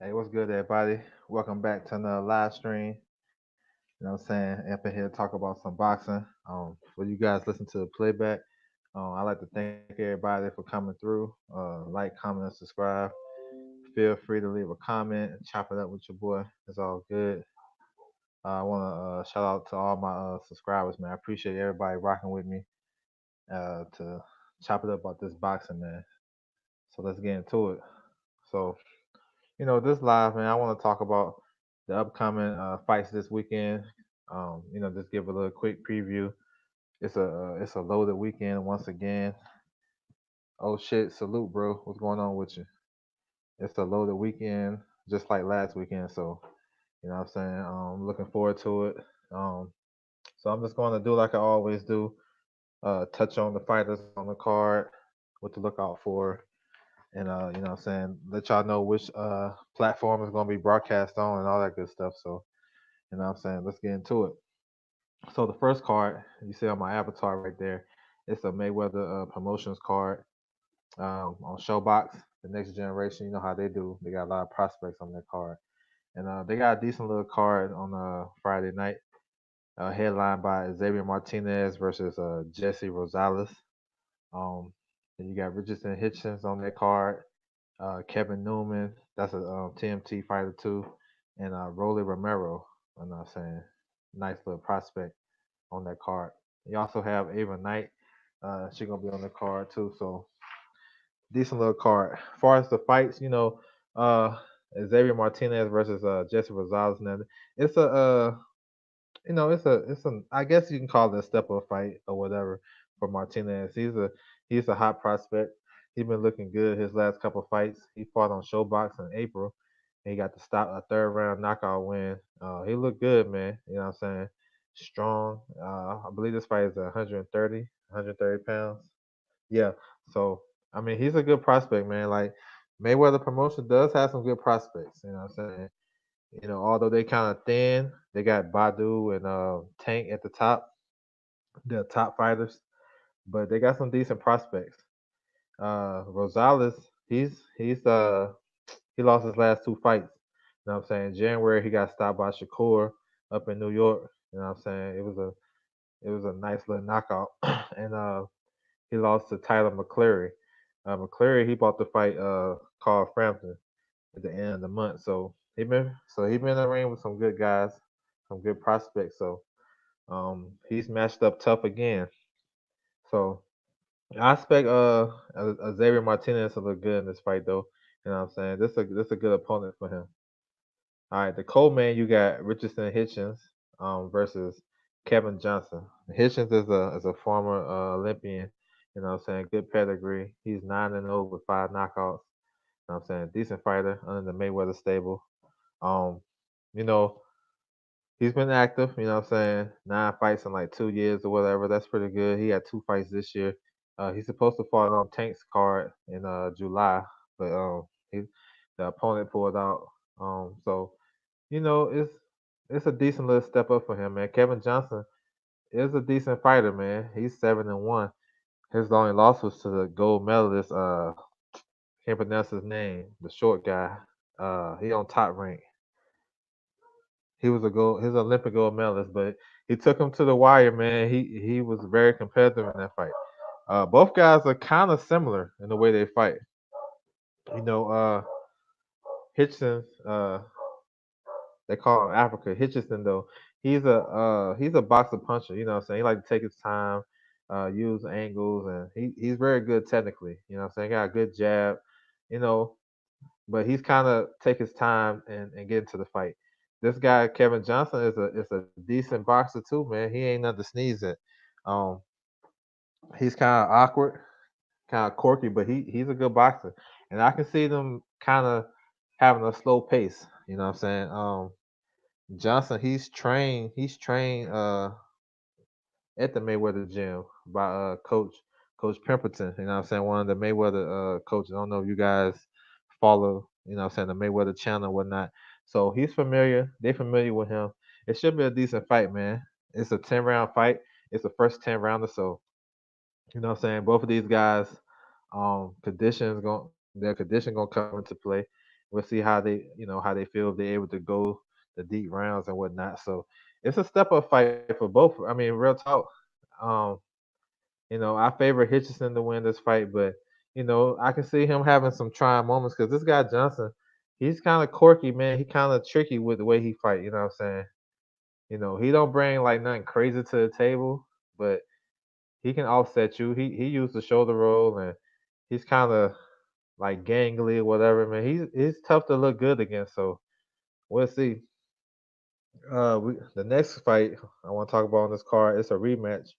Hey, what's good, everybody? Welcome back to another live stream. You know what I'm saying? Up in here to talk about some boxing. For you guys listen to the playback, I'd like to thank everybody for coming through. Like, comment, and subscribe. Feel free to leave a comment and chop it up with your boy. It's all good. I want to shout out to all my subscribers, man. I appreciate everybody rocking with me to chop it up about this boxing, man. So let's get into it. So, this live, man, I want to talk about the upcoming fights this weekend. Just give a little quick preview. It's a loaded weekend once again. Oh shit, salute, bro. What's going on with you? It's a loaded weekend, just like last weekend. So, what I'm saying? Looking forward to it. Um, so I'm just going to do like I always do. Touch on the fighters on the card, what to look out for, and what I'm saying, let y'all know which platform is going to be broadcast on and all that good stuff. So, what I'm saying, let's get into it. So the first card you see on my avatar right there, it's a Mayweather Promotions card on Showbox. The next generation, you know how they do. They got a lot of prospects on their card, and they got a decent little card on Friday night, headlined by Xavier Martinez versus Jesse Rosales. Um, and you got Richardson Hitchens on that card. Kevin Newman, that's a TMT fighter too, and Rolly Romero. I'm not saying nice little prospect on that card. You also have Ava Knight. She's gonna be on the card too. So decent little card. As far as the fights, uh, Xavier Martinez versus Jesse Rosales. Now, it's a it's a I guess you can call it a step up fight or whatever for Martinez. He's a hot prospect. He's been looking good his last couple fights. He fought on Showbox in April. And he got to stop a third round knockout win. He looked good, man. You know what I'm saying? Strong. I believe this fight is 130 pounds. Yeah. So I mean, he's a good prospect, man. Like Mayweather Promotion does have some good prospects. You know what I'm saying? Although they kind of thin, they got Badu and Tank at the top, the top fighters, but they got some decent prospects. Rosales, he lost his last two fights. You know what I'm saying? January he got stopped by Shakur up in New York. You know what I'm saying? It was a nice little knockout, and he lost to Tyler McCleary. McCleary he bought the fight Carl Frampton at the end of the month. So he been in the ring with some good guys, some good prospects. So he's matched up tough again. So I expect Xavier Martinez to look good in this fight though. You know what I'm saying? This a good opponent for him. All right, the co-man you got Richardson Hitchens versus Kevin Johnson. Hitchens is a former Olympian. You know what I'm saying? Good pedigree. He's 9-0 with 5 knockouts. You know what I'm saying? Decent fighter under the Mayweather stable. Um, you know, he's been active, you know what I'm saying? 9 fights in like 2 years or whatever. That's pretty good. He had 2 fights this year. He's supposed to fight on Tank's card in July, but he the opponent pulled out. So it's a decent little step up for him, man. Kevin Johnson is a decent fighter, man. He's 7-1. His only loss was to the gold medalist. Can't pronounce his name. The short guy. He on top rank. He was his Olympic gold medalist, but he took him to the wire, man. He was very competitive in that fight. Both guys are kind of similar in the way they fight. You know, Hitchens, they call him Africa. Hitchison though, he's a boxer puncher. You know what I'm saying? He like to take his time, use angles, and he's very good technically. You know what I'm saying? Got a good jab. You know, but he's kind of take his time and get into the fight. This guy Kevin Johnson is a decent boxer too, man. He ain't nothing to sneeze at. Um, he's kind of awkward, kind of quirky, but he's a good boxer, and I can see them kind of having a slow pace. You know what I'm saying? Johnson, he's trained at the Mayweather gym by Coach Pemberton. You know what I'm saying? One of the Mayweather coaches. I don't know if you guys follow, you know what I'm saying, the Mayweather channel and whatnot. So he's familiar. They familiar with him. It should be a decent fight, man. It's a 10 round fight. It's the first 10 rounder. So, you know what I'm saying? Both of these guys, conditions going their condition gonna come into play. we'll see how they feel if they're able to go the deep rounds and whatnot. So it's a step up fight for both. I mean, real talk. Um, I favor Hitchison to win this fight, but I can see him having some trying moments because this guy Johnson, he's kind of quirky, man. He kind of tricky with the way he fight. You know what I'm saying? He don't bring like nothing crazy to the table, but he can offset you. He used the shoulder roll, and he's kind of like gangly or whatever, man. He's tough to look good against. So we'll see. The next fight I want to talk about on this card is a rematch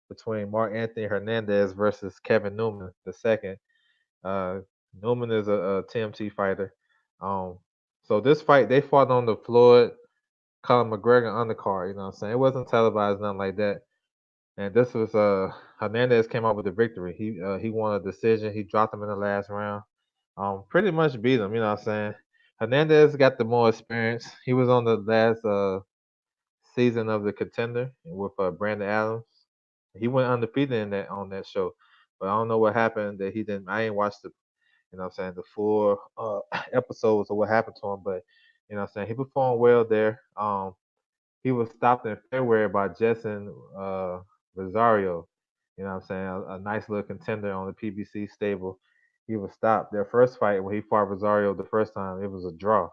between Mark Anthony Hernandez versus Kevin Newman the second. Uh, Newman is a TMT fighter. Um, so this fight they fought on the Floyd Conor McGregor undercard. You know what I'm saying? It wasn't televised, nothing like that. And this was Hernandez came out with the victory. He won a decision. He dropped him in the last round. Pretty much beat him. You know what I'm saying? Hernandez got the more experience. He was on the last season of the Contender with Brandon Adams. He went undefeated in that on that show, but I don't know what happened that he didn't. I ain't watched what I'm saying, the full episodes of what happened to him, but what I'm saying, he performed well there. He was stopped in February by Jessen Rosario. You know what I'm saying? A nice little contender on the PBC stable. He was stopped. Their first fight when he fought Rosario the first time, it was a draw.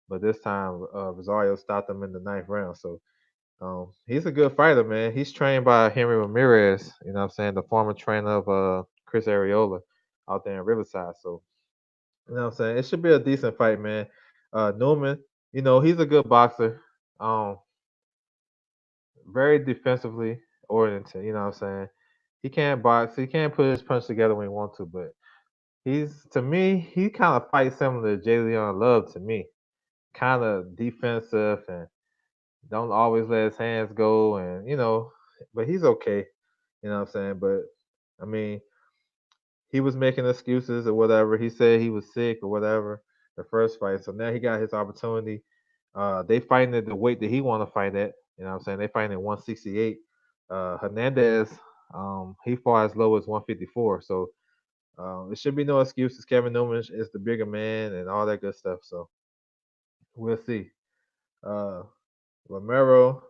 But this time, Rosario stopped him in the ninth round. So he's a good fighter, man. He's trained by Henry Ramirez, you know what I'm saying, the former trainer of Chris Arreola out there in Riverside. So, you know what I'm saying? It should be a decent fight, man. Newman, he's a good boxer. Um, Very defensively oriented, you know what I'm saying? He can't box, he can't put his punch together when he wants to, but to me, he kind of fights similar to Jay Leon Love to me. Kind of defensive and don't always let his hands go, and but he's okay. You know what I'm saying? But I mean, he was making excuses or whatever. He said he was sick or whatever the first fight. So now he got his opportunity. They fighting at the weight that he want to fight at. You know what I'm saying? They fighting at 168. Hernandez, he fought as low as 154. So it should be no excuses. Kevin Newman is the bigger man and all that good stuff. So we'll see. Uh, Romero,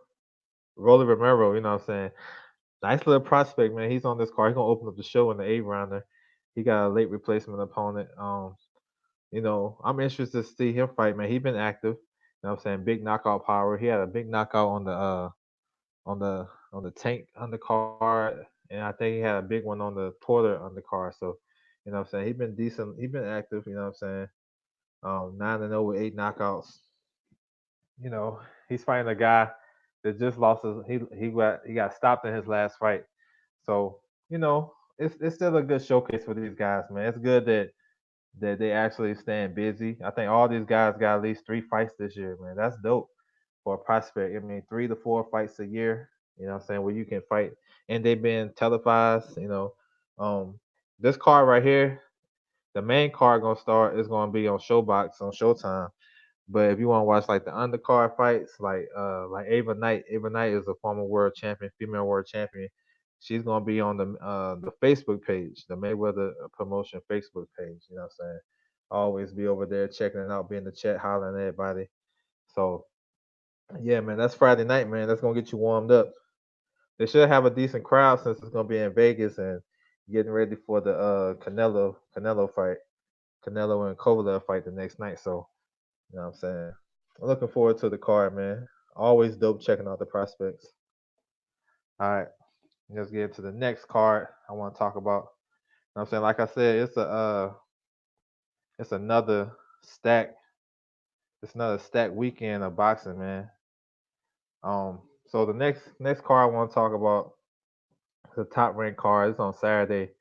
Rolly Romero, you know what I'm saying? Nice little prospect, man. He's on this card. He's gonna open up the show in the 8 rounder. He got a late replacement opponent. I'm interested to see him fight, man. He's been active. You know what I'm saying? Big knockout power. He had a big knockout on the Tank undercard, and I think he had a big one on the Porter undercard. So, you know what I'm saying? He's been decent. He's been active, you know what I'm saying? 9-0 with 8 knockouts. You know, he's fighting a guy that just lost his he got stopped in his last fight. So, it's still a good showcase for these guys, man. It's good that they actually staying busy. I think all these guys got at least 3 fights this year, man. That's dope for a prospect. I mean, 3 to 4 fights a year, you know what I'm saying, where you can fight. And they've been televised. This card right here, the main card gonna start is gonna be on Showbox on Showtime. But if you want to watch like the undercard fights, like Ava Knight is a former world champion, female world champion. She's gonna be on the Facebook page, the Mayweather promotion Facebook page. You know what I'm saying? Always be over there checking it out, be in the chat, hollering at everybody. So yeah, man, that's Friday night, man. That's gonna get you warmed up. They should have a decent crowd since it's gonna be in Vegas and getting ready for the Canelo fight, Canelo and Kovalev fight the next night. So you know what I'm saying? I'm looking forward to the card, man. Always dope checking out the prospects. All right, let's get to the next card I want to talk about. You know what I'm saying? Like I said, it's stack another stack weekend of boxing, man. So the next card I want to talk about is the top ranked card. It's on Saturday,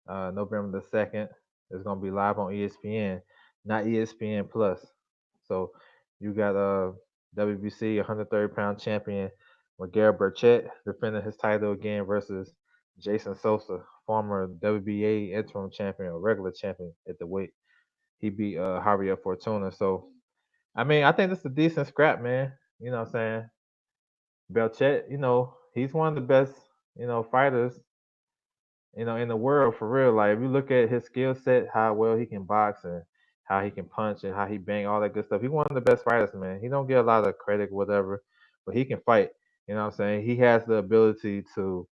November the 2nd. It's gonna be live on ESPN, not ESPN Plus. So you got WBC 130-pound champion Miguel Berchelt defending his title again versus Jason Sosa, former WBA interim champion or regular champion at the weight. He beat Javier Fortuna. So I mean, I think this is a decent scrap, man. You know what I'm saying? Berchelt, he's one of the best, fighters, in the world for real. Like if you look at his skill set, how well he can box, and how he can punch and how he bang, all that good stuff. He one of the best fighters, man. He don't get a lot of credit, whatever, but he can fight. You know what I'm saying? He has the ability to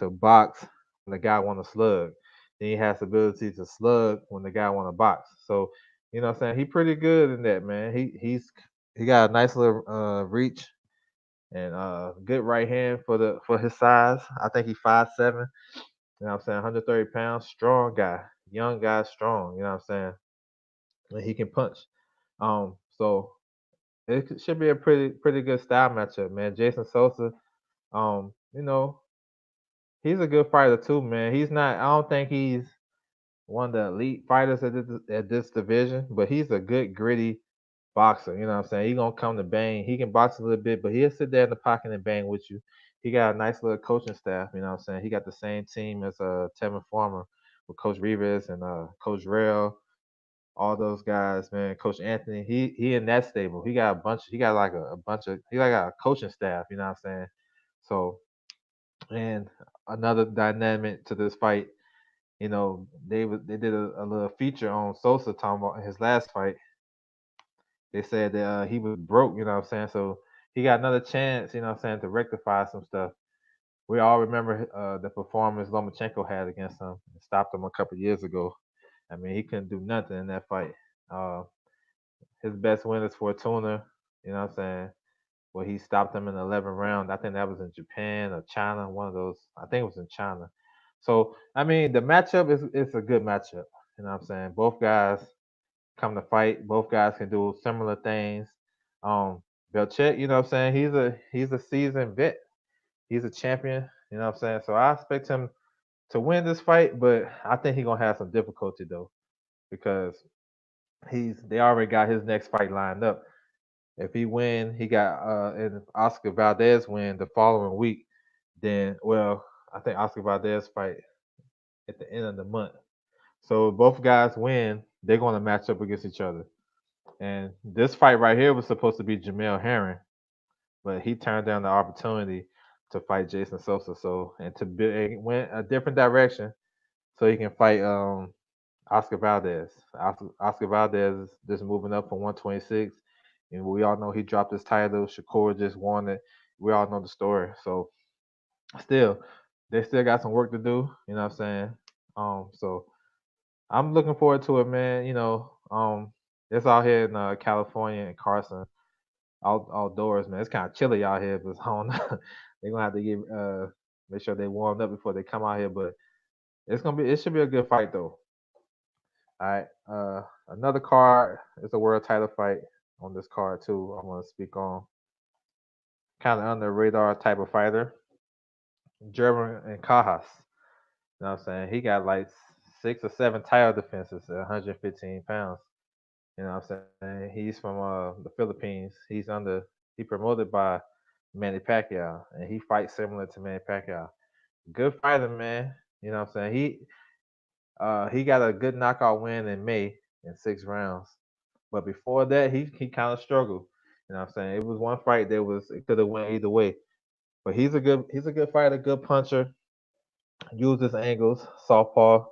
box when the guy want to slug. Then he has the ability to slug when the guy want to box. So, you know what I'm saying? He pretty good in that, man. He got a nice little reach and good right hand for his size. I think he's 5'7". You know what I'm saying? 130 pounds, strong guy, young guy, strong. You know what I'm saying? And he can punch. So it should be a pretty good style matchup, man. Jason Sosa, you know, he's a good fighter too, man. He's not. I don't think he's one of the elite fighters at this division, but he's a good gritty boxer. You know what I'm saying? He gonna come to bang. He can box a little bit, but he'll sit there in the pocket and bang with you. He got a nice little coaching staff. You know what I'm saying? He got the same team as Tevin Farmer with Coach Rivas and Coach Rail. All those guys, man. Coach Anthony, he in that stable. He got a bunch. He got like a bunch of. He like a coaching staff. You know what I'm saying? So and another dynamic to this fight, they did a little feature on Sosa talking about his last fight. They said that he was broke, you know what I'm saying? So he got another chance, you know what I'm saying, to rectify some stuff. We all remember the performance Lomachenko had against him and stopped him a couple years ago. I mean, he couldn't do nothing in that fight. Uh, his best win is Fortuna, you know what I'm saying? Where he stopped him in the 11th round. I think that was in Japan or China, one of those. I think it was in China. So I mean, the matchup is a good matchup. You know what I'm saying? Both guys come to fight. Both guys can do similar things. Um, Berchelt, you know what I'm saying? He's a seasoned vet. He's a champion. You know what I'm saying? So I expect him to win this fight, but I think he's gonna have some difficulty though because they already got his next fight lined up. If he win, he got and Oscar Valdez win the following week, then well, I think Oscar Valdez fight at the end of the month. So if both guys win, they're going to match up against each other. And this fight right here was supposed to be Jamel Herring, but he turned down the opportunity to fight Jason Sosa. So and and went a different direction so he can fight Oscar Valdez. Oscar Valdez is just moving up from 126, and we all know he dropped his title. Shakur just won it. We all know the story. So still, they still got some work to do. You know what I'm saying? So I'm looking forward to it, man. It's out here in California and Carson, outdoors, man. It's kind of chilly out here, but I don't know. They're gonna have to make sure they warmed up before they come out here. But it should be a good fight though. All right. Another card is a world title fight on this card too. I'm gonna speak on kind of under the radar type of fighter, German and Cajas. You know what I'm saying? He got like 6 or 7 title defenses at 115 pounds. You know what I'm saying? He's from the Philippines. He promoted by Manny Pacquiao, and he fights similar to Manny Pacquiao. Good fighter, man. You know what I'm saying? He got a good knockout win in May in 6 rounds. But before that, he kind of struggled. You know what I'm saying? It was one fight it could have went either way. But he's a good fighter, good puncher, uses angles, southpaw.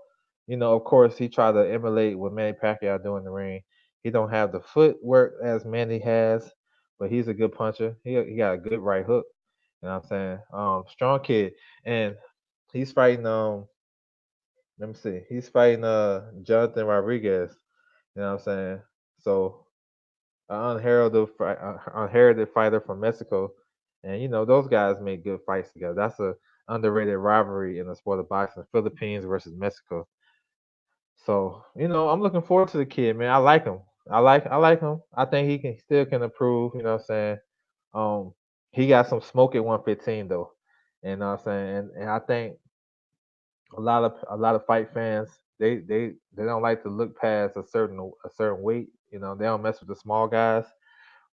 Of course, he tried to emulate what Manny Pacquiao do in the ring. He don't have the footwork as Manny has, but he's a good puncher. He got a good right hook. You know what I'm saying? Strong kid, and he's fighting. Let me see. He's fighting Jonathan Rodriguez. You know what I'm saying? So an unheralded fighter from Mexico, and those guys make good fights together. That's a underrated rivalry in the sport of boxing: Philippines versus Mexico. So I'm looking forward to the kid, man. I like him. I like him. I think he can still can improve. You know what I'm saying? Um, he got some smoke at 115 though. You know what I'm saying? And I think a lot of fight fans they don't like to look past a certain weight. They don't mess with the small guys.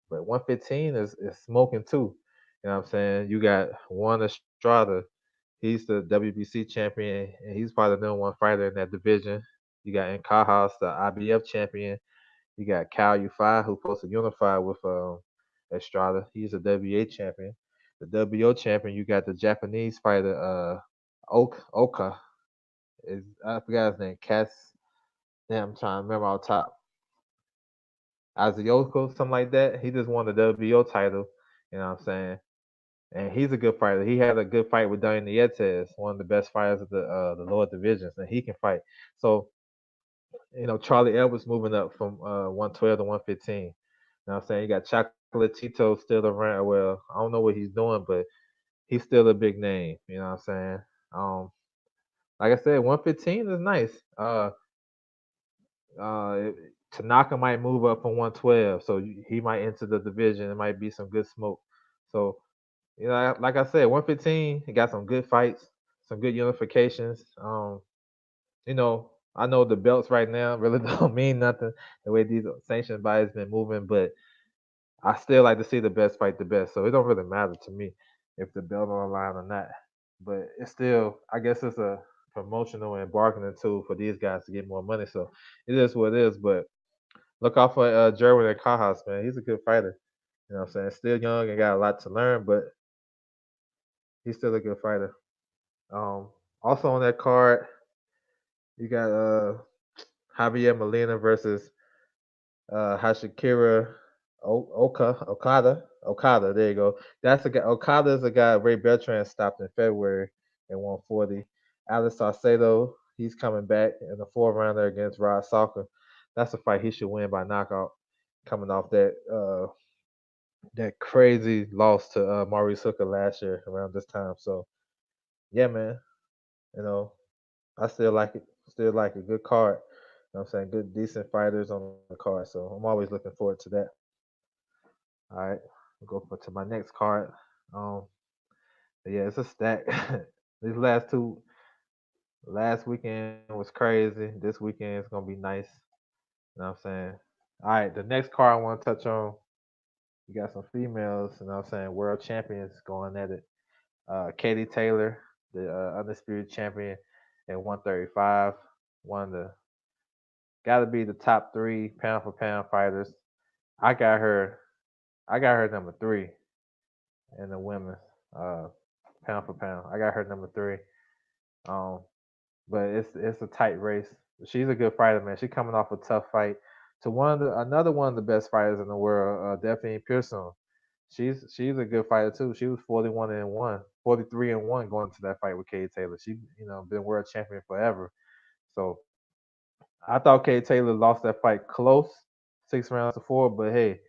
But 115 is smoking too. You know what I'm saying? You got Juan Estrada. He's the WBC champion, and he's probably the number one fighter in that division. You got Nkajas, the IBF champion. You got Cal Ufai, who's supposed to unify with Estrada. He's a WA champion. The WO champion, you got the Japanese fighter, Oka. I forgot his name. Damn, I'm trying to remember on top. Azioco, something like that. He just won the WBO title. You know what I'm saying? And he's a good fighter. He had a good fight with Daniel Nietes, one of the best fighters of the lower divisions, and he can fight. So Charlie Edwards moving up from 112 to 115. You know what I'm saying? You got Chocolatito still around. Well, I don't know what he's doing, but he's still a big name. You know what I'm saying? Um, like I said, 115 is nice. Uh, Tanaka might move up from 112, so he might enter the division. It might be some good smoke. So, like I said, 115, he got some good fights, some good unifications. I know the belts right now really don't mean nothing the way these sanctioned bodies been moving, but I still like to see the best fight the best. So it don't really matter to me if the belt on the line or not. But it's still, I guess it's a promotional and bargaining tool for these guys to get more money. So it is what it is. But look out for Jerwin and Kajas, man. He's a good fighter. You know what I'm saying? Still young and got a lot to learn, but he's still a good fighter. Um, Also on that card, you got Javier Molina versus Hashikira Okada. There you go. That's a guy. Okada's a guy Ray Beltran stopped in February at 140. Alex Saucedo, he's coming back in the 4th rounder against Rod Salka. That's a fight he should win by knockout. Coming off that crazy loss to Maurice Hooker last year around this time. So yeah, man. You know, I still like it. Still like a good card. You know what I'm saying? Good, decent fighters on the card. So I'm always looking forward to that. All right. I'll go to my next card. Um, yeah, it's a stack. These last weekend was crazy. This weekend is gonna be nice. You know what I'm saying? All right, the next card I want to touch on. You got some females. You know what I'm saying? World champions going at it. Katie Taylor, the undisputed champion at 135. One of the got to be the top 3 pound for pound fighters. I got her. I got her number 3 in the women's uh, pound for pound. I got her number 3. Um, but it's a tight race. She's a good fighter, man. She's coming off a tough fight to another one of the best fighters in the world, Daphne Pearson. She's a good fighter too. She was 41-1, 43-1 going into that fight with Katie Taylor. She been world champion forever. So I thought Katie Taylor lost that fight close, 6 rounds to 4. But hey,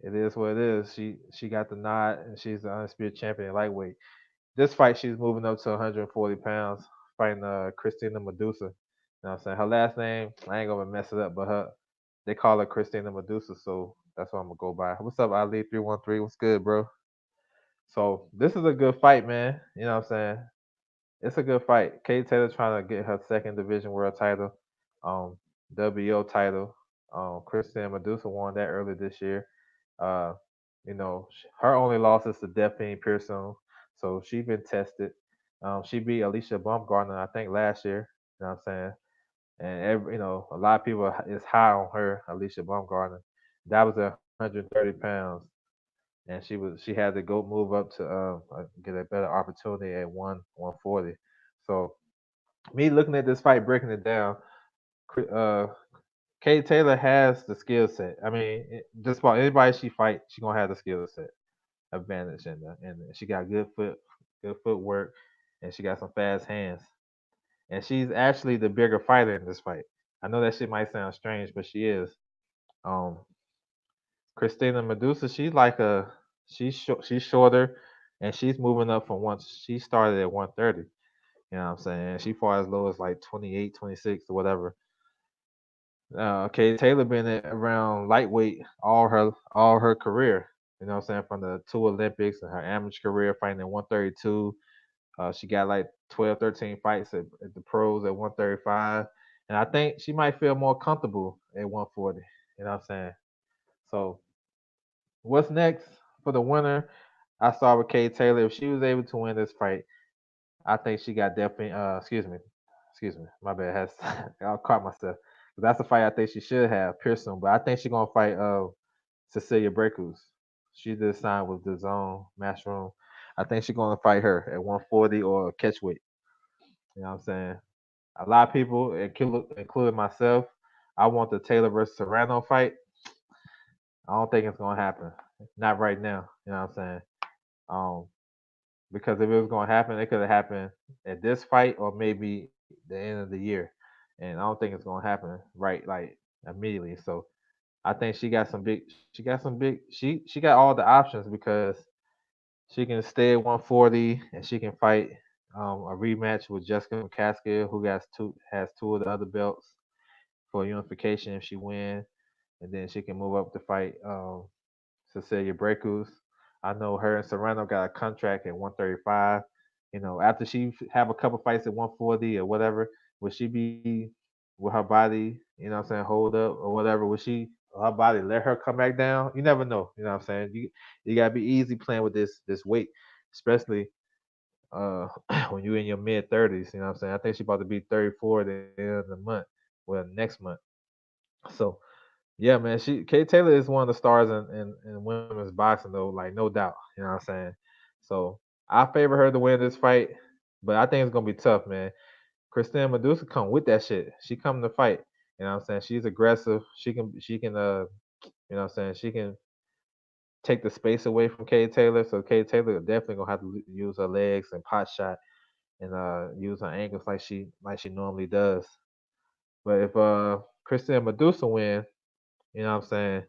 it is what it is. She got the nod, and she's the undisputed champion lightweight. This fight, she's moving up to 140 pounds, fighting Christina Medusa. You know what I'm saying? Her last name, I ain't gonna mess it up, but they call her Christina Medusa, so that's what I'm gonna go by. What's up, Ali 313? What's good, bro? So this is a good fight, man. You know what I'm saying? It's a good fight. Kate Taylor trying to get her second division world title, um, WO title. Christina Medusa won that earlier this year. Uh, her only loss is to Delphine Pearson, so she's been tested. She beat Alicia Baumgartner, I think, last year. You know what I'm saying? And a lot of people is high on her, Alicia Baumgartner. That was at 130 pounds, and she had to go move up to get a better opportunity at 140. So me looking at this fight, breaking it down, uh, Kate Taylor has the skill set. I mean, just about anybody she fight, she gonna have the skill set advantage, and she got good footwork, and she got some fast hands, and she's actually the bigger fighter in this fight. I know that shit might sound strange, but she is. Um, Christina Medusa, she's shorter, and she's moving up from once she started at 130. You know what I'm saying? She far as low as like 28, 26 or whatever. Okay, Taylor been around lightweight all her career. You know what I'm saying? From the 2 Olympics and her amateur career fighting at 132. She got like 12, 13 fights at the pros at 135. And I think she might feel more comfortable at 140. You know what I'm saying? So what's next for the winner? I saw with Kate Taylor. If she was able to win this fight, I think she got definitely. Excuse me, my bad. I caught myself. That's a fight I think she should have Pearson, but I think she's gonna fight Cecilia Brækhus. She just signed with the DAZN Matchroom. I think she's gonna fight her at 140 or catchweight. You know what I'm saying? A lot of people, including myself, I want the Taylor versus Serrano fight. I don't think it's gonna happen. Not right now. You know what I'm saying? Um, because if it was gonna happen, it could have happened at this fight or maybe the end of the year. And I don't think it's gonna happen right like immediately. So I think she got all the options because she can stay at 140 and she can fight a rematch with Jessica McCaskill, who has two of the other belts for unification if she wins, and then she can move up to fight Cecilia Brecus. I know her and Serrano got a contract at 135. After she have a couple fights at 140 or whatever, would she be with her body, what I'm saying, hold up or whatever? Would her body let her come back down? You never know. You know what I'm saying? You gotta be easy playing with this weight, especially when you're in your mid 30s. You know what I'm saying? I think she's about to be 34 at the end of the month, well next month. So yeah, man. Kate Taylor is one of the stars in women's boxing, though, like no doubt. You know what I'm saying? So I favor her to win this fight, but I think it's gonna be tough, man. Christine Medusa come with that shit. She come to fight. You know what I'm saying? She's aggressive. She can you know what I'm saying? She can take the space away from Kate Taylor. So Kate Taylor definitely gonna have to use her legs and pot shot and use her ankles like she normally does. But if Christine Medusa win, you know what I'm saying?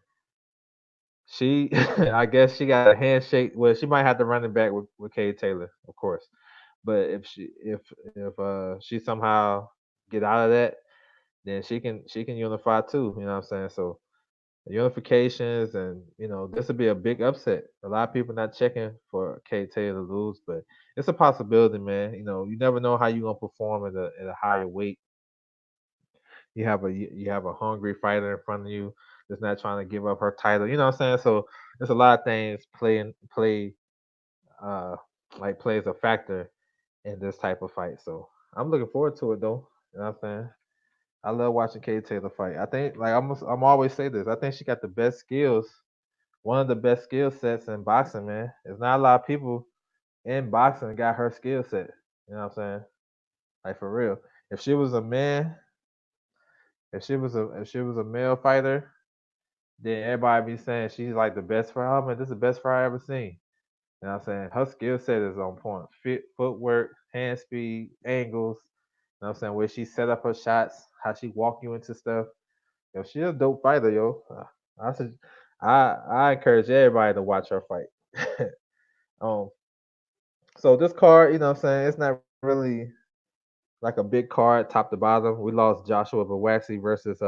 She, I guess she got a handshake. Well, she might have to run it back with Kay Taylor, of course. But if she somehow get out of that, then she can unify too. You know what I'm saying? So unifications and this would be a big upset. A lot of people not checking for Kay Taylor to lose, but it's a possibility, man. You never know how you gonna perform at a higher weight. You have a hungry fighter in front of you that's not trying to give up her title. You know what I'm saying? So there's a lot of things uh plays a factor in this type of fight. So I'm looking forward to it though. You know what I'm saying? I love watching Kate Taylor fight. I think like I'm always say this. I think she got the best skills, one of the best skill sets in boxing, man. There's not a lot of people in boxing got her skill set. You know what I'm saying? Like for real. If she was a man, if she was a male fighter, then everybody be saying she's like the best fighter. Oh man, this is the best fighter I ever seen. You know what I'm saying? Her skill set is on point. Fit footwork, hand speed, angles. You know what I'm saying? Where she set up her shots, how she walk you into stuff. Yo, she a dope fighter, yo. I should, I encourage everybody to watch her fight. um, so this card, you know what I'm saying, it's not really like a big card top to bottom. We lost Joshua Bawaxi versus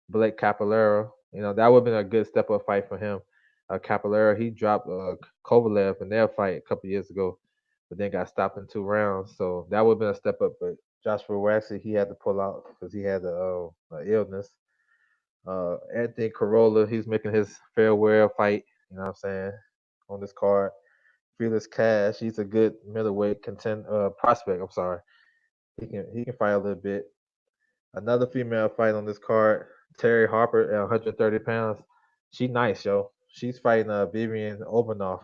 Blake Capolero. That would have been a good step up fight for him. Capolero, he dropped Kovalev in their fight a couple years ago, but then got stopped in 2 rounds. So that would have been a step up. But Joshua Waxy, he had to pull out because he had a illness. Anthony Corolla, he's making his farewell fight. You know what I'm saying, on this card. Felix Cash, he's a good middleweight prospect. I'm sorry, he can fight a little bit. Another female fight on this card, Terry Harper at 130 pounds. She nice, yo. She's fighting Vivian Obanov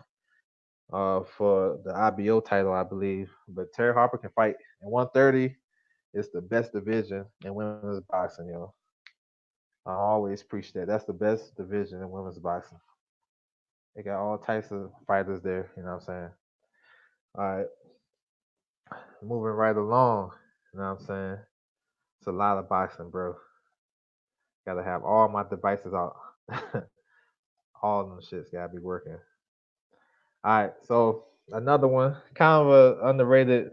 for the IBO title, I believe. But Terry Harper can fight at 130. It's the best division in women's boxing, yo. I always preach that. That's the best division in women's boxing. They got all types of fighters there. You know what I'm saying? All right, moving right along. You know what I'm saying? It's a lot of boxing, bro. Gotta have all my devices out. All of them shits gotta be working. All right, so another one, kind of a underrated.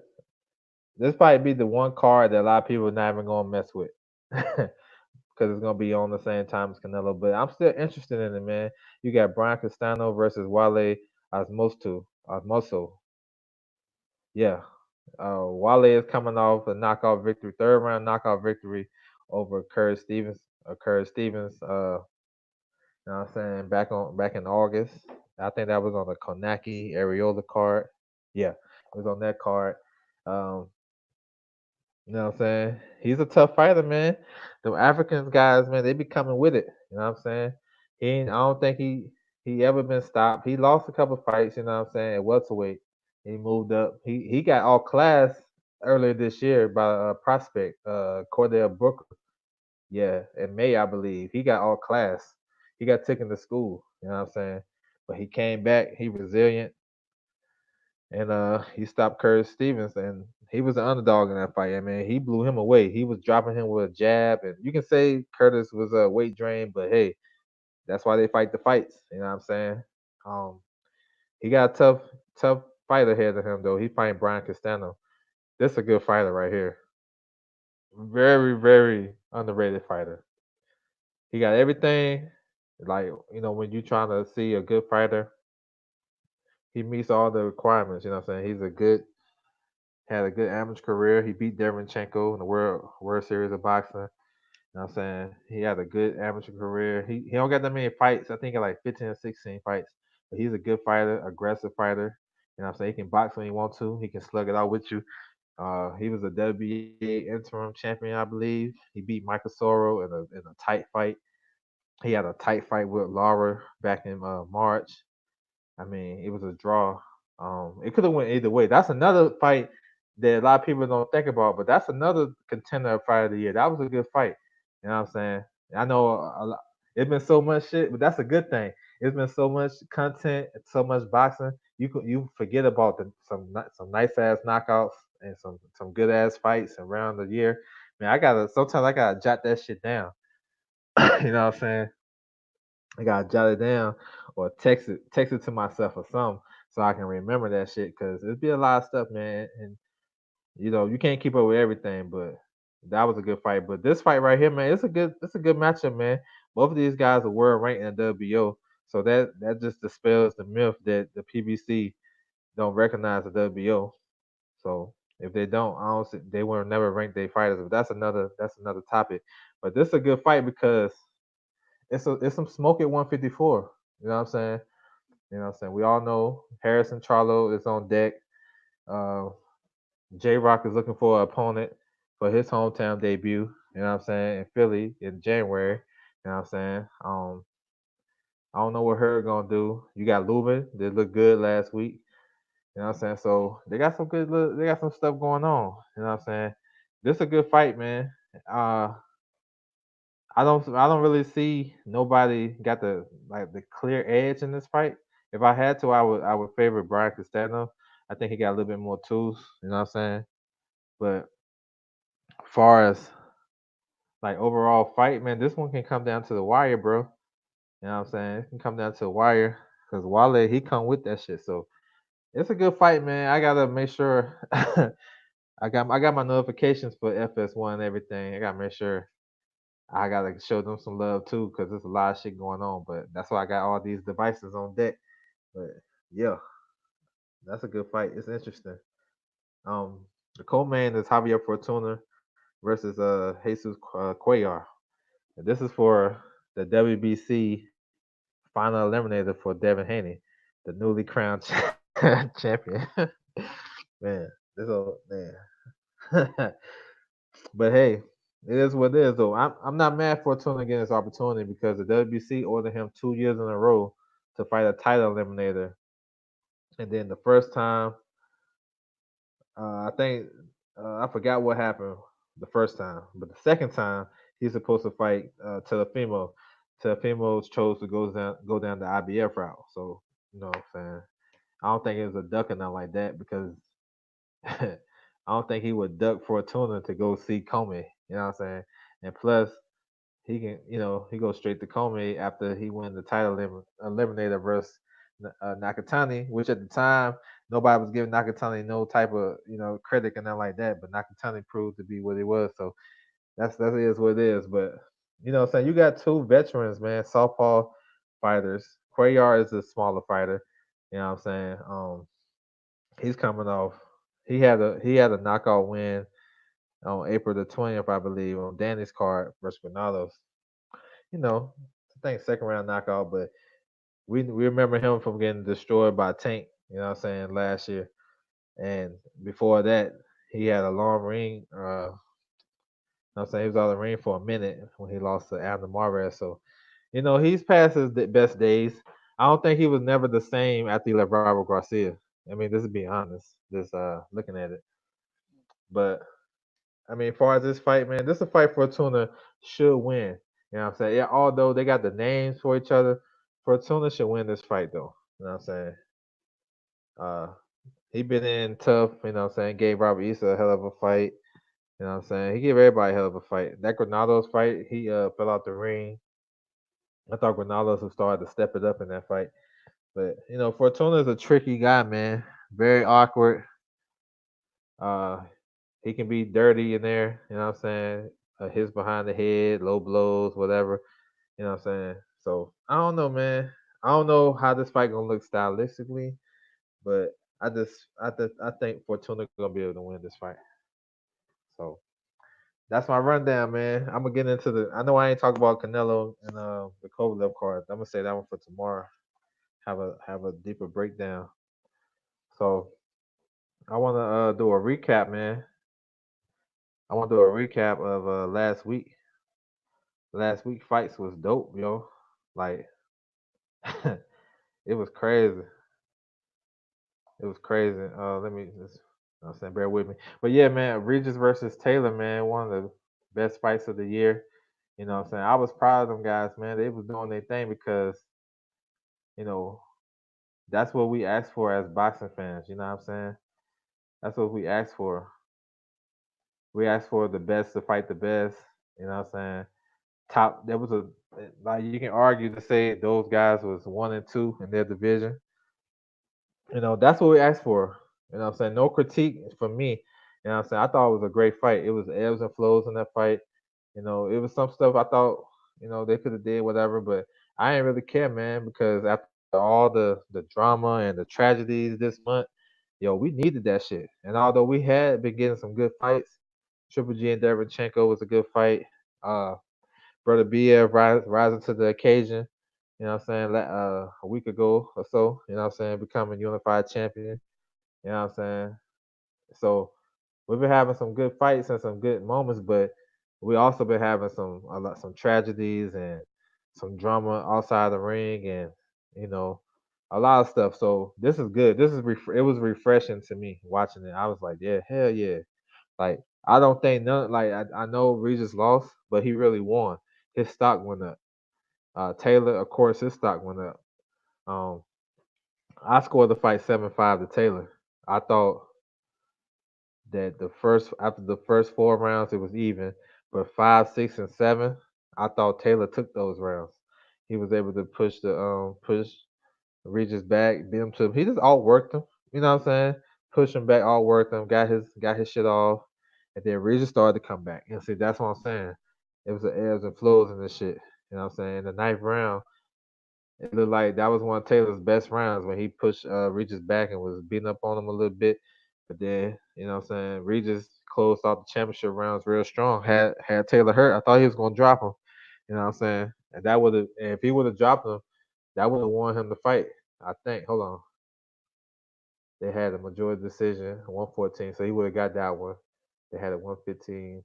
This might be the one card that a lot of people are not even gonna mess with, because it's gonna be on the same time as Canelo. But I'm still interested in it, man. You got Brian Castano versus Wale Osmoso. Yeah, Wale is coming off a knockout victory, third round knockout victory over Curtis Stevens. Curtis Stevens. You know what I'm saying? Back in August. I think that was on the Konaki Areola card. Yeah, it was on that card. Um, you know what I'm saying? He's a tough fighter, man. The Africans guys, man, they be coming with it. You know what I'm saying? I don't think he ever been stopped. He lost a couple fights, you know what I'm saying, at welterweight. He moved up. He got all class earlier this year by a prospect, Cordell Booker. Yeah, in May, I believe. He got all class. he got taken to school. You know what I'm saying? But he came back. He resilient, and he stopped Curtis Stevens, and he was the underdog in that fight. I mean, he blew him away. He was dropping him with a jab, and you can say Curtis was a weight drain, but hey, that's why they fight the fights. You know what I'm saying? Um, he got a tough fight ahead of him though. He fighting Brian Castano. This is a good fighter right here. Very, very underrated fighter. He got everything. Like, when you trying to see a good fighter, he meets all the requirements. You know what I'm saying? Had a good amateur career. He beat Derevyanchenko in the World Series of Boxing. You know what I'm saying? He had a good amateur career. He don't got that many fights. I think he got like 15 or 16 fights. But he's a good fighter, aggressive fighter. You know what I'm saying? He can box when he wants to. He can slug it out with you. He was a WBA interim champion, I believe. He beat Michael Soro in a tight fight. He had a tight fight with Lara back in March. I mean, it was a draw. It could have went either way. That's another fight that a lot of people don't think about, but that's another contender of fight of the year. That was a good fight. You know what I'm saying? I know it's been so much shit, but that's a good thing. It's been so much content, so much boxing. You forget about some nice ass knockouts and some good ass fights around the year. Man, sometimes I gotta jot that shit down. You know what I'm saying? I gotta jot it down or text it to myself or something so I can remember that shit because it'd be a lot of stuff, man. And you can't keep up with everything, but that was a good fight. But this fight right here, man, it's a good matchup, man. Both of these guys are world ranked in the WBO, so that just dispels the myth that the PBC don't recognize the WBO. So if they don't, I don't see, they will never rank their fighters. But that's another topic. But this is a good fight because it's some smoke at 154. You know what I'm saying? You know what I'm saying? We all know Harrison Charlo is on deck. Uh, J Rock is looking for an opponent for his hometown debut. You know what I'm saying? In Philly in January. You know what I'm saying? I don't know what her gonna do. You got Lubin. They looked good last week. You know what I'm saying? So they got some they got some stuff going on. You know what I'm saying? This is a good fight, man. Uh, I don't really see nobody got the clear edge in this fight. If I had to, I would favor Brian Castano. I think he got a little bit more tools. You know what I'm saying? But far as like overall fight, man, this one can come down to the wire, bro. You know what I'm saying? It can come down to the wire because Wale he come with that shit. So it's a good fight, man. I gotta make sure I got my notifications for FS1 and everything. I gotta make sure I gotta show them some love too, because there's a lot of shit going on. But that's why I got all these devices on deck. But yeah, that's a good fight. It's interesting. Um, the co-main is Javier Fortuna versus Jesus Cuellar. And this is for the WBC final eliminator for Devin Haney, the newly crowned champion. Man, this old man. But hey, it is what it is, though. I'm not mad for Fortuna getting this opportunity because the WBC ordered him 2 years in a row to fight a title eliminator, and then the first time, I think I forgot what happened the first time, but the second time he's supposed to fight Teofimo. Teofimo chose to go down the IBF route, so what I'm saying. I don't think it was a duck or nothing like that because I don't think he would duck Fortuna to go see Comey. You know what I'm saying? And plus, he can, he goes straight to Comey after he won the title eliminator versus Nakatani, which at the time nobody was giving Nakatani no type of credit and nothing like that. But Nakatani proved to be what it was, so that is what it is. But what I'm saying, you got two veterans, man, southpaw fighters. Cuellar is a smaller fighter. You know what I'm saying? He's coming off. He had a knockout win on April the 20th, I believe, on Danny's card versus Granados. I think second round knockout, but we remember him from getting destroyed by Tank, last year. And before that, he had a long ring. He was out of the ring for a minute when he lost to Abner Marvez. So, he's past his best days. I don't think he was never the same after he left Robert Garcia. I mean, this is being honest, just looking at it. But I mean, as far as this fight, man, this is a fight Fortuna should win. You know what I'm saying? Yeah, although they got the names for each other, Fortuna should win this fight though. You know what I'm saying? Uh, he been in tough. You know what I'm saying? Gave Robert Issa a hell of a fight. You know what I'm saying? He gave everybody a hell of a fight. That Granados fight, he fell out the ring. I thought Granados would start to step it up in that fight. But Fortuna is a tricky guy, man. Very awkward. Uh, he can be dirty in there. You know what I'm saying? Hits behind the head, low blows, whatever. You know what I'm saying? So I don't know, man. I don't know how this fight gonna look stylistically, but I think Fortuna gonna be able to win this fight. So that's my rundown, man. I'm gonna get into the. I know I ain't talk about Canelo and the Kovalev card. I'm gonna say that one for tomorrow. Have a deeper breakdown. So I want to do a recap, man. I want to do a recap of last week. Last week fights was dope, yo. Like it was crazy. It was crazy. Let me just, I'm saying, bear with me. But yeah, man, Regis versus Taylor, man, one of the best fights of the year. You know what I'm saying? I was proud of them guys, man. They was doing their thing because, you know, that's what we asked for as boxing fans. You know what I'm saying? That's what we asked for. We asked for the best to fight the best. You know what I'm saying? Top. There was a like you can argue to say those guys was 1 and 2 in their division. That's what we asked for. You know what I'm saying? No critique from me. You know what I'm saying? I thought it was a great fight. It was ebbs and flows in that fight. It was some stuff I thought, they could have did whatever, but I ain't really care, man, because after all the drama and the tragedies this month, we needed that shit. And although we had been getting some good fights, Triple G and Derevchenko was a good fight. Uh Brother BF rising to the occasion. You know what I'm saying? A week ago or so, you know what I'm saying, becoming unified champion. You know what I'm saying? So we've been having some good fights and some good moments, but we also been having some tragedies and some drama outside the ring and you know a lot of stuff. So this is good. It was refreshing to me watching it. I was like, yeah, hell yeah. Like I don't think none like I know Regis lost, but he really won. His stock went up. Taylor, of course, his stock went up. Um, I scored the fight 7-5 to Taylor. I thought that after the first 4 rounds it was even, but 5, 6, and 7, I thought Taylor took those rounds. He was able to push Regis back, beat him to he just outworked him. You know what I'm saying? Push him back, outworked him, got his shit off, and then Regis started to come back. And see, that's what I'm saying. It was the ebbs and flows in this shit. You know what I'm saying? In the ninth round, it looked like that was one of Taylor's best rounds when he pushed Regis back and was beating up on him a little bit. But then, you know what I'm saying, Regis closed off the championship rounds real strong. Had Taylor hurt. I thought he was gonna drop him. You know what I'm saying? And if he would have dropped him, that would have won him the fight. I think. Hold on. They had a majority decision, 114, so he would have got that one. They had a 115.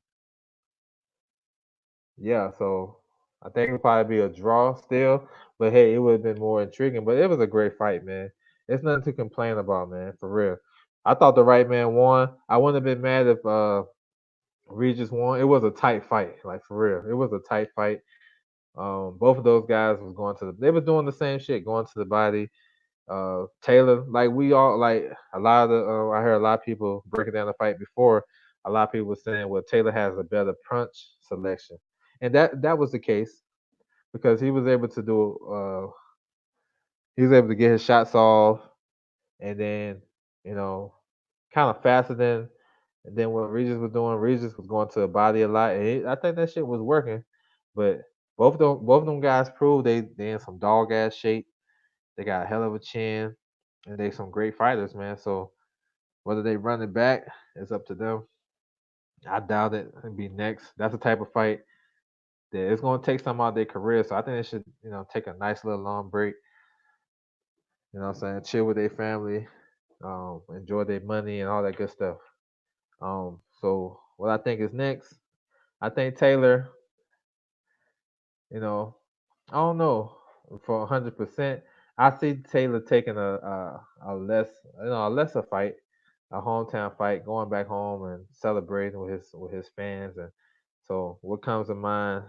Yeah, so I think it'll probably be a draw still, but hey, it would have been more intriguing. But it was a great fight, man. It's nothing to complain about, man. For real. I thought the right man won. I wouldn't have been mad if Regis won. It was a tight fight, like for real. It was a tight fight. Both of those guys was going to they were doing the same shit, going to the body. Taylor, like we all like a lot of the I heard a lot of people breaking down the fight before. A lot of people were saying, well, Taylor has a better punch selection, and that was the case because he was able to get his shots off, and then you know kind of faster than what Regis was doing. Regis was going to the body a lot, and I think that shit was working. But both of them guys proved they in some dog ass shape. They got a hell of a chin, and they some great fighters, man. So whether they run it back, it's up to them. I doubt it. It'll be next. That's the type of fight that it's going to take some out of their career. So I think they should, take a nice little long break. You know what I'm saying? Chill with their family, enjoy their money and all that good stuff. So what I think is next, I think Taylor, you know, I don't know for 100%. I see Taylor taking a less, a lesser fight, a hometown fight, going back home and celebrating with his fans. And so, what comes to mind?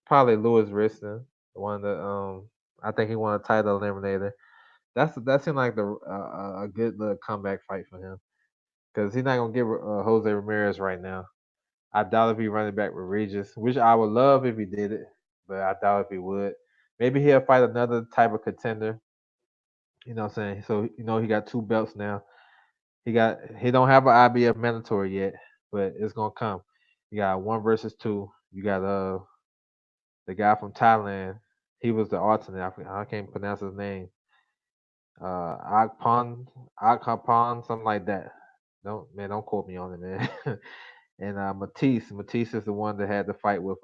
Probably Lewis Riston, one of the I think he won a title eliminator. That seemed like a good little comeback fight for him because he's not gonna get Jose Ramirez right now. I doubt if he running back with Regis, which I would love if he did it, but I doubt if he would. Maybe he'll fight another type of contender. You know what I'm saying? So he got 2 belts now. He don't have an IBF mandatory yet, but it's gonna come. You got 1 versus 2. You got the guy from Thailand. He was the alternate. I can't pronounce his name. Akpon, Akapon, something like that. Don't quote me on it, man. And Matisse is the one that had the fight with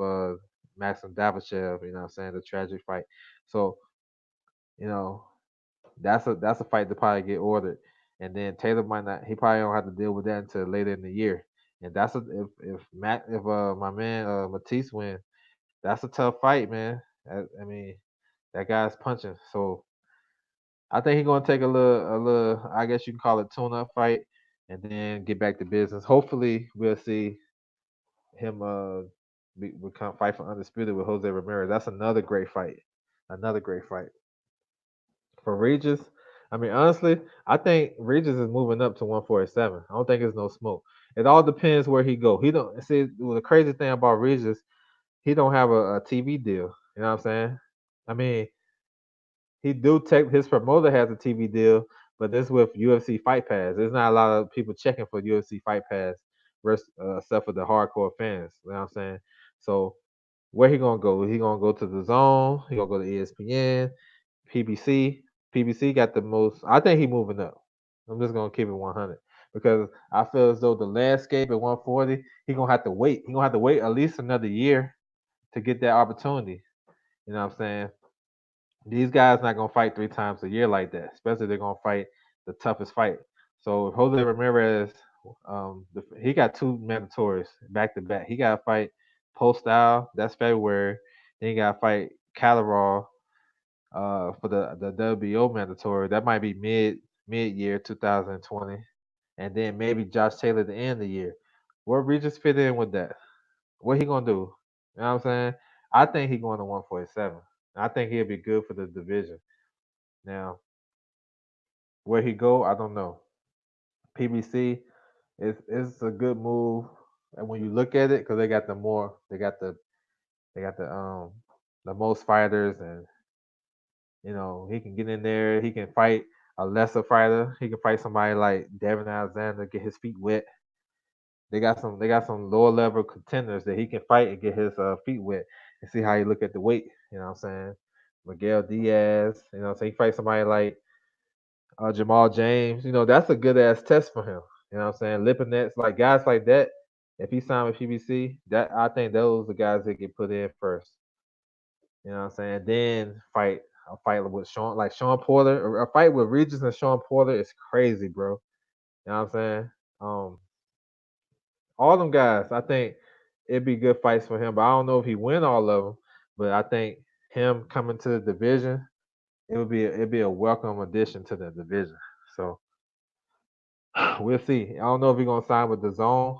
Maxim Davashev. You know what I'm saying, the tragic fight. So you know that's a fight to probably get ordered. And then Taylor might not. He probably don't have to deal with that until later in the year. And if my man Matisse win, that's a tough fight, man. I mean, that guy's punching. So I think he's gonna take a little. I guess you can call it tune-up fight, and then get back to business. Hopefully, we'll see him become fight for undisputed with Jose Ramirez. That's another great fight. Another great fight for Regis. I mean, honestly, I think Regis is moving up to 147. I don't think it's no smoke. It all depends where he go. He don't see the crazy thing about Regis. He don't have a TV deal. You know what I'm saying? I mean, he do take his promoter has a TV deal, but this with UFC Fight Pass. There's not a lot of people checking for UFC Fight Pass, except for the hardcore fans. You know what I'm saying? So where he gonna go? He gonna go to the Zone. He gonna go to ESPN, PBC. PBC got the most. I think he moving up. I'm just gonna keep it 100 because I feel as though the landscape at 140, he gonna have to wait. He gonna have to wait at least another year to get that opportunity. You know what I'm saying? These guys not gonna fight 3 times a year like that. Especially they're gonna fight the toughest fight. So Jose Ramirez, he got 2 mandatories back to back. He got to fight Postal. That's February. Then he got to fight Calderon for the WBO mandatory. That might be mid year 2020, and then maybe Josh Taylor at the end of the year. Where Regis fit in with that? What he gonna do? You know what I'm saying? I think he going to 147. I think he'll be good for the division. Now, where he go, I don't know. PBC is a good move, and when you look at it, because they got the most fighters, and he can get in there. He can fight a lesser fighter. He can fight somebody like Devin Alexander, get his feet wet. They got some lower level contenders that he can fight and get his feet wet and see how he look at the weight. You know what I'm saying? Miguel Diaz. So he fight somebody like Jamal James. That's a good ass test for him. You know what I'm saying? Lipinets, like guys like that. If he signed with PBC, that I think those are the guys that get put in first. You know what I'm saying? Then fight a fight with Sean Porter, or a fight with Regis and Sean Porter is crazy, bro. You know what I'm saying? Um, all them guys, I think it'd be good fights for him. But I don't know if he win all of them. But I think him coming to the division, it'd be a welcome addition to the division. So we'll see. I don't know if he's gonna sign with the Zone.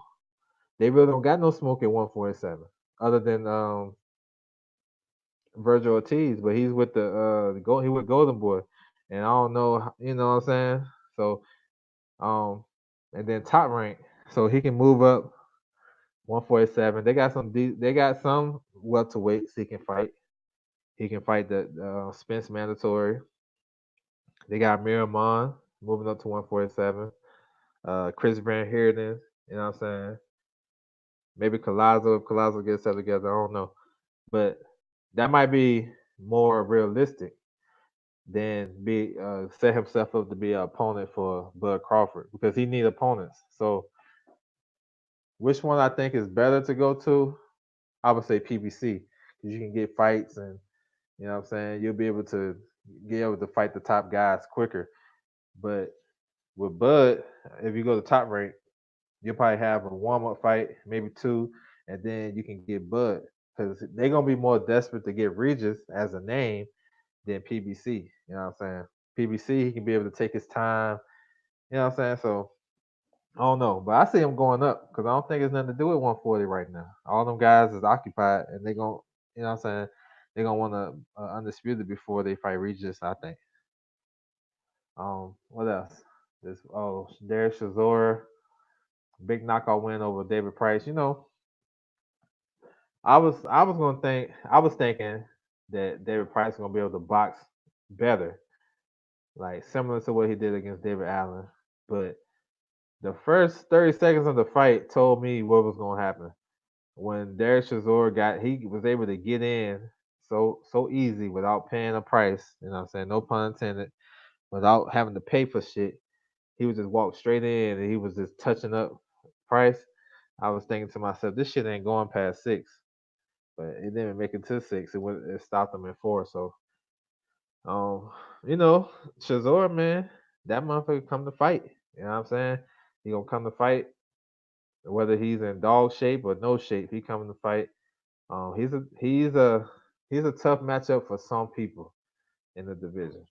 They really don't got no smoke at 147, other than Virgil Ortiz, but he's with he with Golden Boy, and I don't know, you know what I'm saying? So um, and then Top Rank, so he can move up 147. They got some welterweights he can fight. He can fight the Spence mandatory. They got Miramon moving up to 147. Chris Van Heerden, you know what I'm saying? Maybe Collazo, if Collazo gets that together, I don't know, but that might be more realistic than be set himself up to be an opponent for Bud Crawford because he need opponents. So which one I think is better to go to? I would say PBC because you can get fights and you know what I'm saying. You'll be able to fight the top guys quicker. But with Bud, if you go to Top Rank, you'll probably have a warm up fight, maybe 2, and then you can get Bud because they're gonna be more desperate to get Regis as a name than PBC. You know what I'm saying? PBC, he can be able to take his time. You know what I'm saying? So I don't know, but I see him going up because I don't think it's nothing to do with 140 right now. All them guys is occupied, and they going you know what I'm saying, they're gonna want to undisputed before they fight Regis, I think. What else? Derek Chisora, big knockout win over David Price. I was thinking that David Price was gonna be able to box better, like similar to what he did against David Allen. But the first 30 seconds of the fight told me what was gonna happen. When Derek Chisora he was able to get in so easy without paying a price, you know what I'm saying? No pun intended, without having to pay for shit. He would just walk straight in and he was just touching up Price. I was thinking to myself, this shit ain't going past 6. But it didn't make it to 6. It stopped him at 4. So um, you know, Chisora, man, that motherfucker come to fight. You know what I'm saying? He gonna come to fight, whether he's in dog shape or no shape. He coming to fight. He's a tough matchup for some people in the division.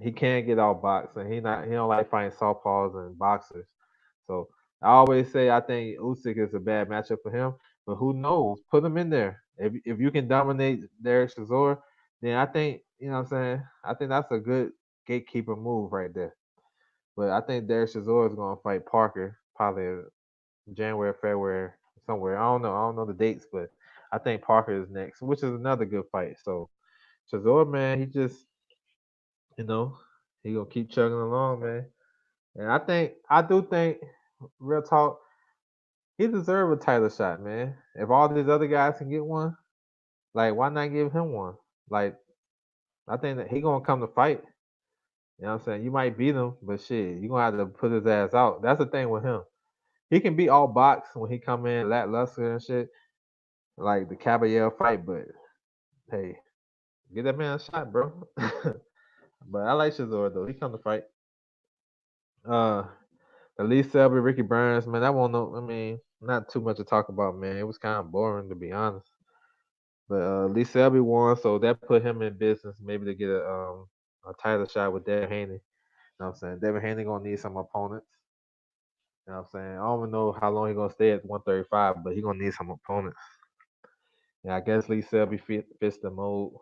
He can't get out boxed, and he don't like fighting southpaws and boxers. So I always say I think Usyk is a bad matchup for him, but who knows? Put him in there. If you can dominate Derek Chisora, then I think you know what I'm saying. I think that's a good gatekeeper move right there. But I think Derek Chisora is gonna fight Parker probably January, February, somewhere. I don't know the dates, but I think Parker is next, which is another good fight. So Chisora, man, you know, he gonna keep chugging along, man. And I do think, real talk, he deserves a title shot, man. If all these other guys can get one, like why not give him one? Like I think that he gonna come to fight. You know what I'm saying? You might beat him, but shit, you gonna have to put his ass out. That's the thing with him. He can be all box when he come in lackluster and shit, like the Caballero fight, but hey, get that man a shot, bro. But I like Shazor though. He come to fight. Uh Lee Selby, Ricky Burns, man, that won't no I mean, not too much to talk about, man. It was kind of boring to be honest. But Lee Selby won, so that put him in business maybe to get a title shot with Devin Haney. You know what I'm saying? Devin Haney gonna need some opponents. You know what I'm saying? I don't even know how long he gonna stay at 135, but he gonna need some opponents. Yeah, I guess Lee Selby fits the mold.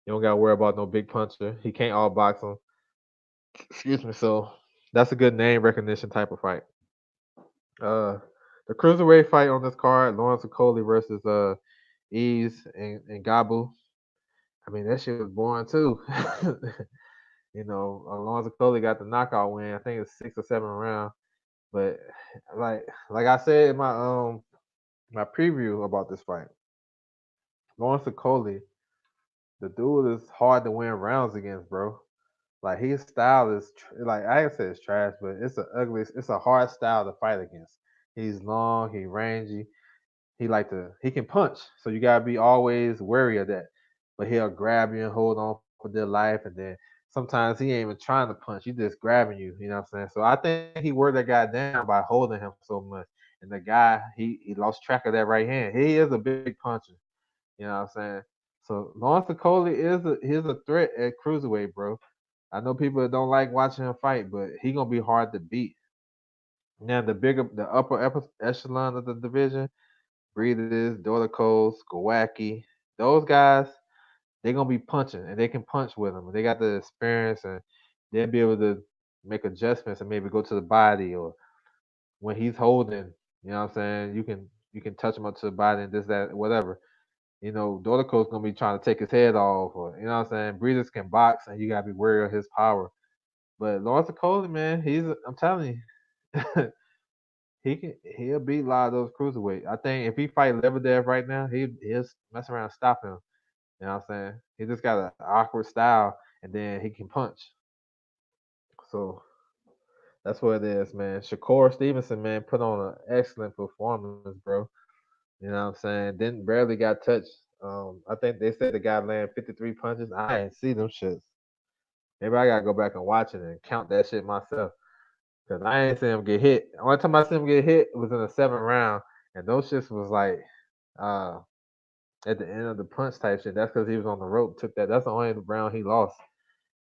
You don't gotta worry about no big puncher. He can't all box him. Excuse me. So that's a good name recognition type of fight. Uh, the cruiserweight fight on this card: Lawrence Okoli versus Ease and Gabu. I mean that shit was boring too. Lawrence Okoli got the knockout win. I think it's 6 or 7 round. But like I said in my preview about this fight, Lawrence Okoli, the dude is hard to win rounds against, bro. Like his style is like I ain't say it's trash, but it's a hard style to fight against. He's long, he rangy, he can punch, so you gotta be always wary of that. But he'll grab you and hold on for dear life, and then sometimes he ain't even trying to punch, he just grabbing you. You know what I'm saying? So I think he wore that guy down by holding him so much, and the guy he lost track of that right hand. He is a big puncher. You know what I'm saying? So Lawrence Okoli he's a threat at cruiserweight, bro. I know people that don't like watching him fight, but he gonna be hard to beat. Now the upper echelon of the division, Breeders, Dorticos, Skowacki, those guys, they gonna be punching and they can punch with him. They got the experience and they'll be able to make adjustments and maybe go to the body or when he's holding, you know what I'm saying, you can touch him up to the body and this, that, whatever. Dorticos gonna be trying to take his head off or you know what I'm saying. Breeders can box and you gotta be wary of his power. But Lawrence Okoli, man, I'm telling you, he'll beat a lot of those cruiserweight. I think if he fight Lebedev right now, he'll mess around and stop him. You know what I'm saying? He just got an awkward style, and then he can punch. So that's what it is, man. Shakur Stevenson, man, put on an excellent performance, bro. You know what I'm saying? Didn't barely got touched. I think they said the guy landed 53 punches. I ain't see them shits. Maybe I gotta go back and watch it and count that shit myself. Cause I ain't seen him get hit. The only time I seen him get hit was in the 7th round, and those shits was like uh at the end of the punch type shit. That's because he was on the rope. Took that. That's the only round he lost.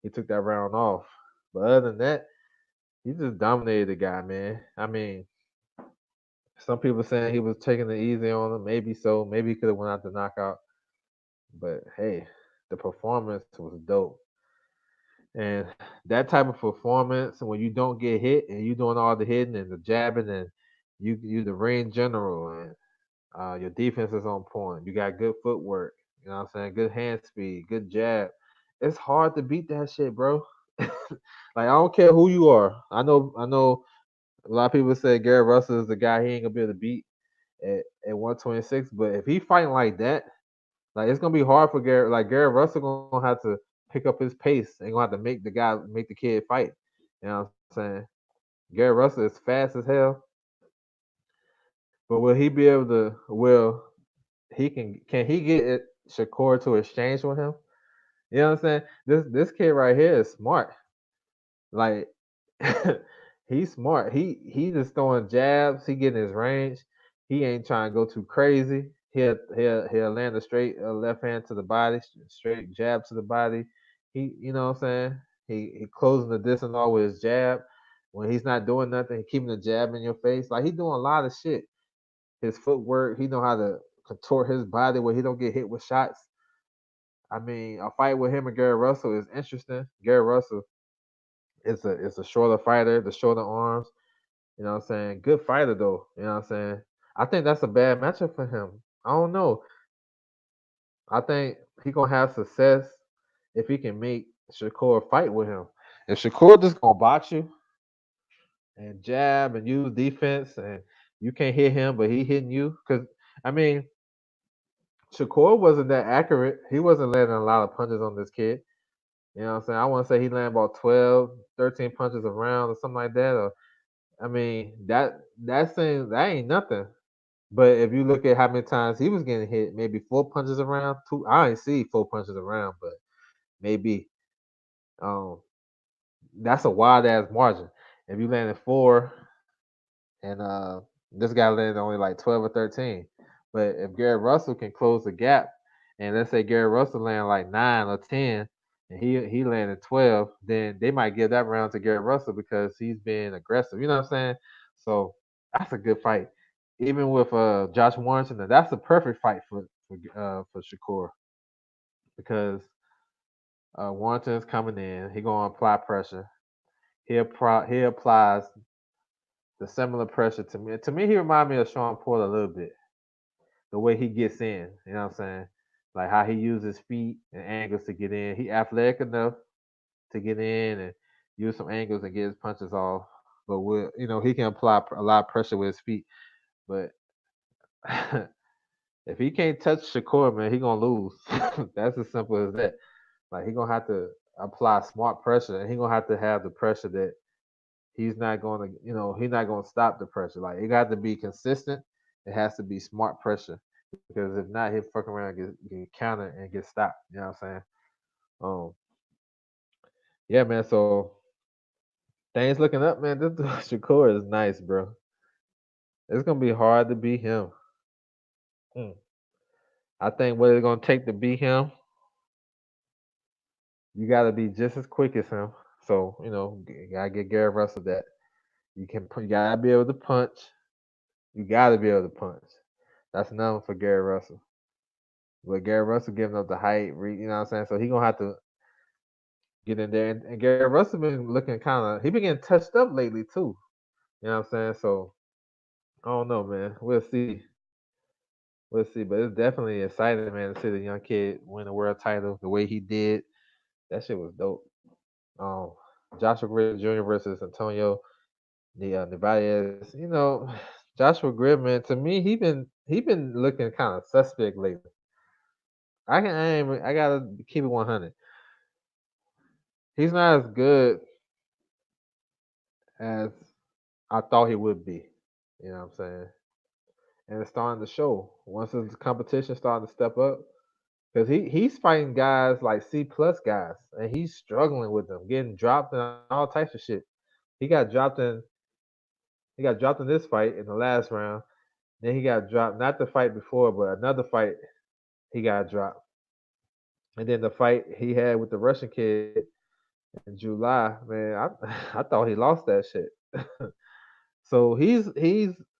He took that round off. But other than that, he just dominated the guy, man. I mean, Some people saying he was taking it easy on him. Maybe so. Maybe he could have went out the knockout. But hey, the performance was dope. And that type of performance, when you don't get hit and you doing all the hitting and the jabbing and you the ring general and your defense is on point. You got good footwork. You know what I'm saying? Good hand speed, good jab. It's hard to beat that shit, bro. Like I don't care who you are. I know a lot of people say Gary Russell is the guy he ain't gonna be able to beat at 126. But if he fighting like that, like it's gonna be hard for Gary. Like Gary Russell gonna have to pick up his pace and gonna have to make the kid fight. You know what I'm saying? Gary Russell is fast as hell, but will he be able to? Will he can he get Shakur to exchange with him? You know what I'm saying? This kid right here is smart. Like he's smart. He just throwing jabs. He getting his range. He ain't trying to go too crazy. He'll land a straight left hand to the body, straight jab to the body. He you know what I'm saying? He closing the distance all with his jab. When he's not doing nothing, he keeping the jab in your face. Like he doing a lot of shit. His footwork, he know how to contort his body where he don't get hit with shots. I mean, a fight with him and Gary Russell is interesting. Gary Russell is a shorter fighter, the shorter arms. You know what I'm saying? Good fighter though. You know what I'm saying? I think that's a bad matchup for him. I don't know. I think he gonna have success if he can make Shakur fight with him. If Shakur just gonna box you and jab and use defense and you can't hit him, but he hitting you, because I mean Shakur wasn't that accurate. He wasn't landing a lot of punches on this kid. You know what I'm saying? I want to say he landed about 12, 13 punches a round or something like that. Or I mean, that ain't nothing. But if you look at how many times he was getting hit, maybe 4 punches around, two. I ain't see 4 punches around, but maybe um that's a wild ass margin. If you landed four and this guy landed only like 12 or 13. But if Gary Russell can close the gap, and let's say Gary Russell landed like 9 or 10, and he landed 12, then they might give that round to Gary Russell because he's being aggressive. You know what I'm saying? So that's a good fight. Even with Josh Warrington, that's a perfect fight for Shakur because Warrington's coming in. He gonna apply pressure. He applies the similar pressure to me. To me, he remind me of Sean Porter a little bit. The way he gets in, you know what I'm saying? Like how he uses feet and angles to get in. He athletic enough to get in and use some angles and get his punches off. But with he can apply a lot of pressure with his feet. But if he can't touch Shakur, man, he gonna lose. That's as simple as that. Like he gonna have to apply smart pressure, and he gonna have the pressure that he's not going to, he's not going to stop the pressure. Like it got to be consistent. It has to be smart pressure because if not, he'll fuck around, get countered, and get stopped. You know what I'm saying? Um, yeah, man. So things looking up, man. This Shakur is nice, bro. It's gonna be hard to beat him. Mm. I think what it's gonna take to beat him, you got to be just as quick as him. So you gotta get Gary Russell that you gotta be able to punch. You gotta be able to punch. That's nothing for Gary Russell. But Gary Russell giving up the height, you know what I'm saying? So he gonna have to get in there. And Gary Russell been looking he been getting touched up lately too. You know what I'm saying? So I don't know, man. We'll see. We'll see. But it's definitely exciting, man, to see the young kid win the world title the way he did. That shit was dope. Um, Joshua Gray Jr. versus Antonio Nevaez. Joshua Gray, man, to me he been looking kind of suspect lately. I gotta keep it 100. He's not as good as I thought he would be. You know what I'm saying? And it's starting to show once the competition starting to step up. Because he's fighting guys like C+ guys, and he's struggling with them, getting dropped and all types of shit. He got dropped in he got dropped in this fight in the last round. Then he got dropped, not the fight before, but another fight he got dropped. And then the fight he had with the Russian kid in July, man, I I thought he lost that shit. So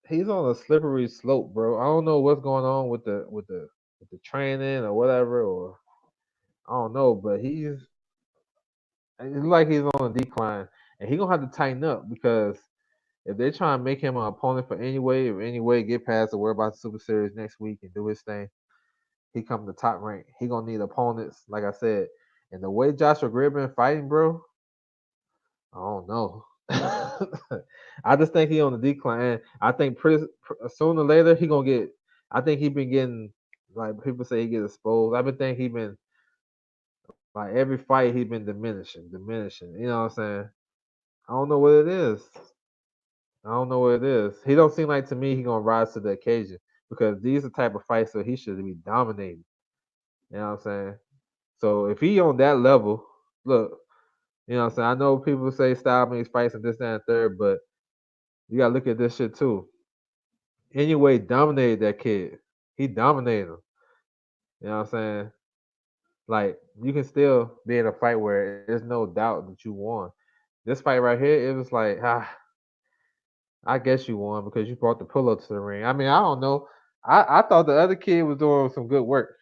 he's on a slippery slope, bro. I don't know what's going on with the training or whatever, or I don't know, but it's like he's on a decline, and he gonna have to tighten up because if they try and make him an opponent for any way get past the World about the Super Series next week and do his thing, he come to top rank. He gonna need opponents, like I said, and the way Joshua Greer been fighting, bro. I don't know. I just think he on the decline. I think sooner or later he gonna get. I think he been getting like people say he get exposed. I've been thinking he been like every fight he been diminishing. You know what I'm saying? I don't know what it is. I don't know what it is. He don't seem like to me he gonna rise to the occasion because these are the type of fights that he should be dominating. You know what I'm saying? So if he on that level, look, you know what I'm saying? I know people say style makes fights and this, that, and third, but you gotta look at this shit too. Anyway, dominated that kid. He dominated him. You know what I'm saying? Like you can still be in a fight where there's no doubt that you won. This fight right here, it was like, I guess you won because you brought the pull up to the ring. I mean, I don't know. I thought the other kid was doing some good work.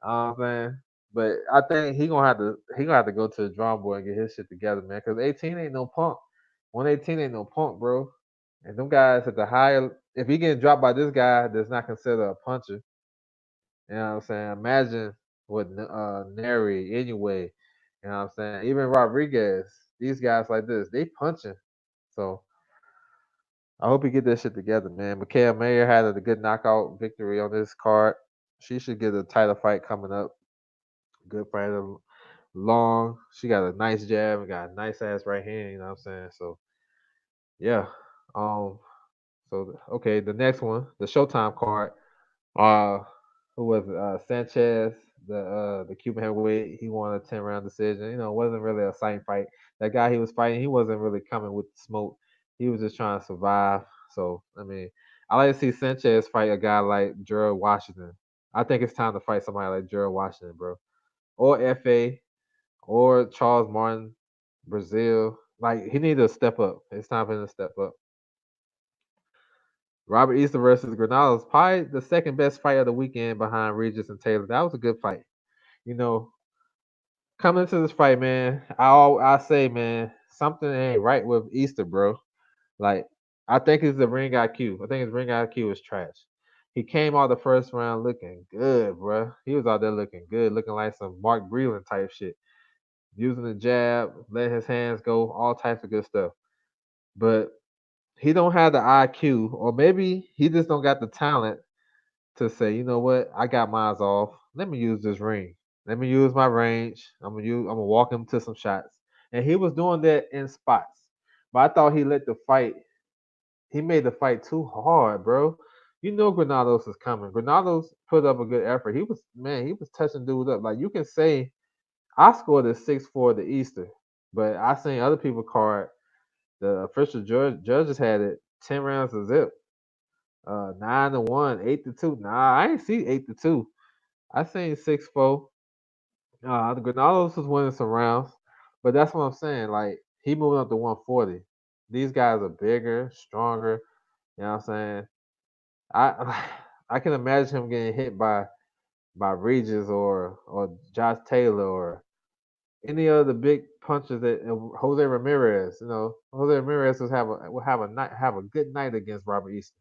Man. But I think he gonna have to go to the drawing board and get his shit together, man. Because 18 ain't no punk. 118 ain't no punk, bro. And them guys at the higher, if he getting dropped by this guy that's not considered a puncher, you know what I'm saying? Imagine what Neri anyway. You know what I'm saying? Even Rodriguez, these guys like this, they punching. So I hope he get this shit together, man. Mikael Mayer had a good knockout victory on this card. She should get a title fight coming up. Good fighter, long. She got a nice jab and got a nice ass right hand. You know what I'm saying? So yeah. Um. So okay, the next one, the Showtime card. Uh, who was it? Sanchez, the Cuban heavyweight. He won a 10 round decision. You know, it wasn't really a exciting fight. That guy he was fighting, he wasn't really coming with the smoke. He was just trying to survive. So I mean, I like to see Sanchez fight a guy like Gerald Washington. I think it's time to fight somebody like Gerald Washington, bro, or Fa, or Charles Martin, Brazil. Like he needs to step up. It's time for him to step up. Robert Easter versus Granados, probably the second best fight of the weekend behind Regis and Taylor. That was a good fight. You know, coming into this fight, man, I say, man, something ain't right with Easter, bro. Like, I think it's the ring IQ. I think his ring IQ is trash. He came out the first round looking good, bro. He was out there looking good, looking like some Mark Breland type shit. Using the jab, letting his hands go, all types of good stuff. But he don't have the IQ, or maybe he just don't got the talent to say, you know what, I got mine off. Let me use this ring. Let me use my range. I'm gonna walk him to some shots. And he was doing that in spots. But I thought he made the fight too hard, bro. You know Granados is coming. Granados put up a good effort. He was touching dude up. Like you can say I scored a 6-4 the Easter, but I seen other people card the official judges had it 10 rounds to zip. 9-1, 8-2. Nah, I ain't see 8-2. I seen 6-4. The Granados was winning some rounds, but that's what I'm saying. Like he moving up to 140. These guys are bigger, stronger. You know what I'm saying? I I can imagine him getting hit by Regis or Josh Taylor or any of the big punches that Jose Ramirez. You know, Jose Ramirez will have a good night against Robert Easter.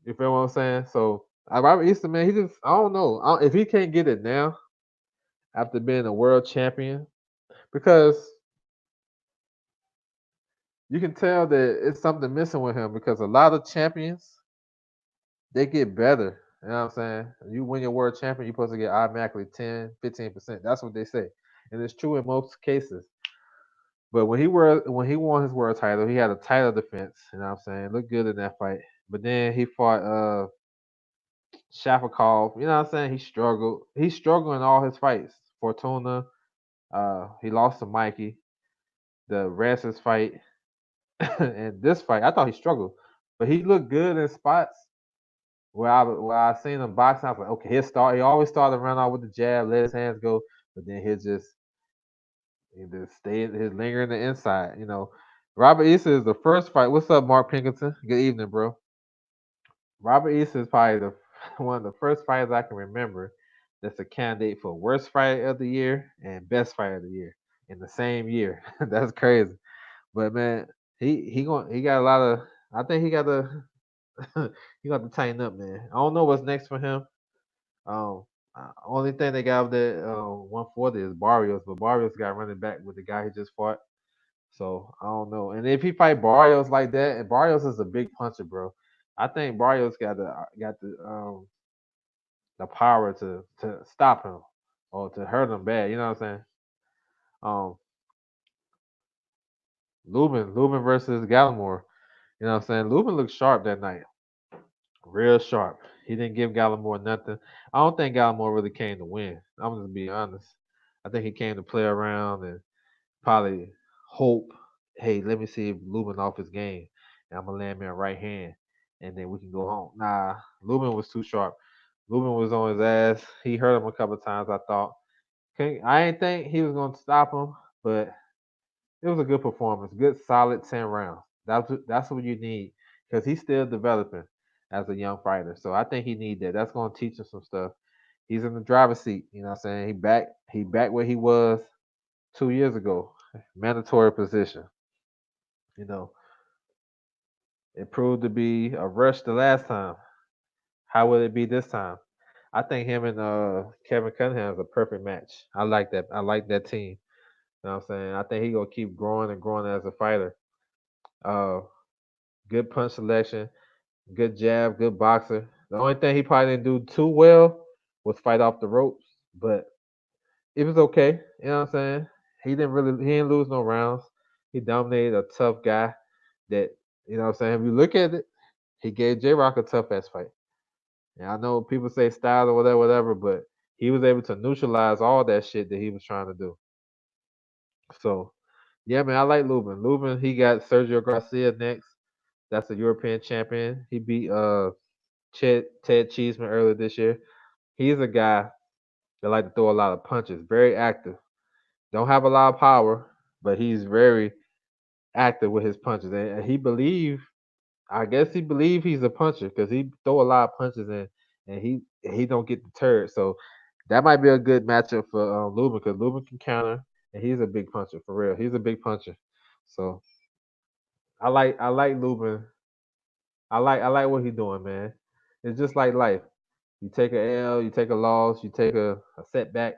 You feel what I'm saying? So Robert Easter, man, he just I don't know if he can't get it now after being a world champion because you can tell that it's something missing with him because a lot of champions they get better. You know what I'm saying? You win your world champion, you're supposed to get automatically 10, 15%. That's what they say. And it's true in most cases. But when he won his world title, he had a title defense, you know what I'm saying? Looked good in that fight. But then he fought Shafikov, you know what I'm saying? He struggled. He struggled in all his fights. Fortuna, he lost to Mikey. The Rasmus fight and this fight, I thought he struggled. But he looked good in spots where I seen him boxing. I was like, okay, he always started to run out with the jab, let his hands go, but then he just stay his linger in the inside. You know, Robert Easter is the first fight. What's up, Mark Pinkerton? Good evening, bro. Robert Easter is probably the one of the first fighters I can remember that's a candidate for worst fight of the year and best fight of the year in the same year. That's crazy. But man, he got a lot of. I think he got to he got to tighten up, man. I don't know what's next for him. Um, only thing they got of that 140 is Barrios, but Barrios got running back with the guy he just fought. So I don't know. And if he fight Barrios like that, and Barrios is a big puncher, bro. I think Barrios got the power to stop him or to hurt him bad. You know what I'm saying? Um, Lubin versus Gallimore. You know what I'm saying? Lubin looked sharp that night, real sharp. He didn't give Gallimore nothing. I don't think Gallimore really came to win. I'm just be honest. I think he came to play around and probably hope, hey, let me see if Lubin off his game, and I'm gonna land me a right hand, and then we can go home. Nah, Lubin was too sharp. Lubin was on his ass. He hurt him a couple of times. I thought. I didn't think he was gonna stop him, but it was a good performance. Good, solid 10 rounds. That's what you need because he's still developing as a young fighter. So I think he need that. That's gonna teach him some stuff. He's in the driver's seat. You know what I'm saying? He back where he was 2 years ago. Mandatory position. You know, it proved to be a rush the last time. How will it be this time? I think him and Kevin Cunningham is a perfect match. I like that. I like that team. You know what I'm saying? I think he gonna keep growing and growing as a fighter. Uh, good punch selection, good jab, good boxer. The only thing he probably didn't do too well was fight off the ropes, but it was okay. You know what I'm saying? He didn't lose no rounds. He dominated a tough guy that, you know what I'm saying? If you look at it, he gave J Rock a tough ass fight. And I know people say style or whatever, but he was able to neutralize all that shit that he was trying to do. So yeah, man, I like Lubin. Lubin, he got Sergio Garcia next. That's a European champion. He beat Ted Cheeseman earlier this year. He's a guy that like to throw a lot of punches. Very active. Don't have a lot of power, but he's very active with his punches. And I guess he believe he's a puncher because he throw a lot of punches and he don't get deterred. So that might be a good matchup for Lubin because Lubin can counter and he's a big puncher for real. He's a big puncher. So I like Lubin. I like what he's doing, man. It's just like life. You take a L, you take a loss, you take a setback,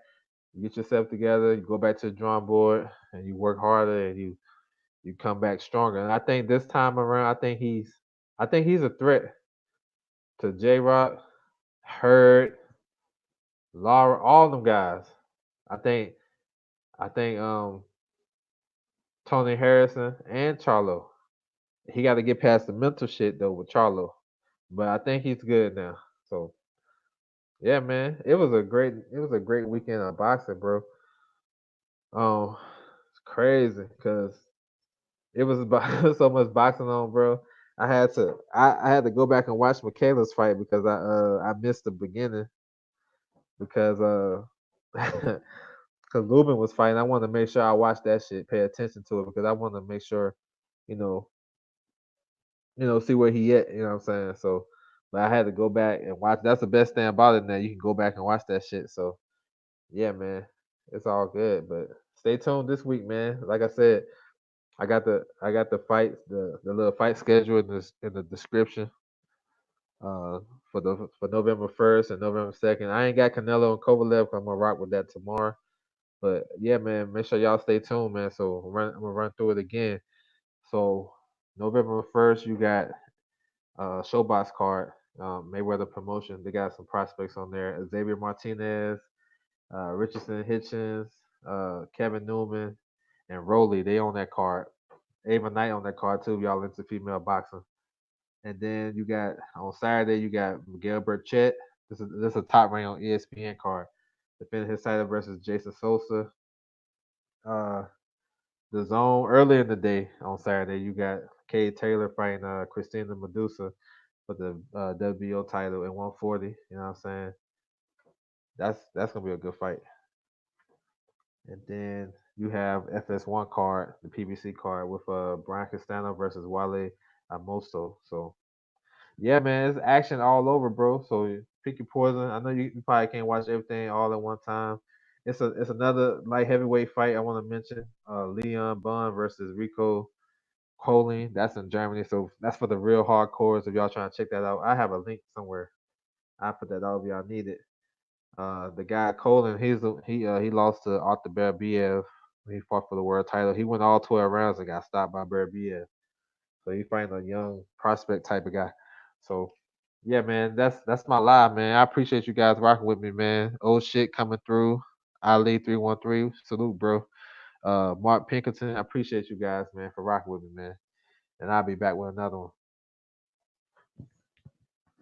you get yourself together, you go back to the drawing board, and you work harder, and you come back stronger. And I think this time around, I think he's a threat to J Rock, Hurd, Laura, all them guys. I think I think Tony Harrison and Charlo. He got to get past the mental shit though with Charlo, but I think he's good now. So yeah, man, it was a great weekend of boxing, bro. It's crazy because it was so much boxing on, bro. I had to go back and watch Michaela's fight because I missed the beginning because because Lubin was fighting. I wanted to make sure I watched that shit, pay attention to it because I want to make sure, you know, see where he at. You know what I'm saying? So, but I had to go back and watch. That's the best thing about it. Now you can go back and watch that shit. So yeah, man, it's all good. But stay tuned this week, man. Like I said, I got the fights, the little fight schedule in the description. For November 1st and November 2nd. I ain't got Canelo and Kovalev. I'm gonna rock with that tomorrow. But yeah, man, make sure y'all stay tuned, man. So I'm gonna run through it again. So November 1st, you got Showbox card, Mayweather promotion. They got some prospects on there: Xavier Martinez, Richardson Hitchens, Kevin Newman, and Rowley. They on that card. Ava Knight on that card too. Y'all into female boxing. And then you got on Saturday you got Miguel Berchelt. This is a top rank on ESPN card. Defending his title versus Jason Sosa. Uh, the zone early in the day on Saturday you got Kay Taylor fighting Christina Medusa for the WBO title at 140. You know what I'm saying? That's gonna be a good fight. And then you have FS1 card, the PBC card with Brian Castano versus Wale Amoso. So yeah, man, it's action all over, bro. So pick your poison. I know you probably can't watch everything all at one time. It's another light heavyweight fight I want to mention. Leon Bunn versus Rico Koelling. That's in Germany, so that's for the real hardcores. If y'all trying to check that out, I have a link somewhere. I put that out if y'all need it. The guy Koelling, he lost to Arthur Berbiev. He fought for the world title. He went all 12 rounds and got stopped by Berbiev. So he fighting a young prospect type of guy. So yeah, man, that's my live, man. I appreciate you guys rocking with me, man. Old shit coming through. Ali 313, salute, bro. Mark Pinkerton, I appreciate you guys, man, for rocking with me, man. And I'll be back with another one.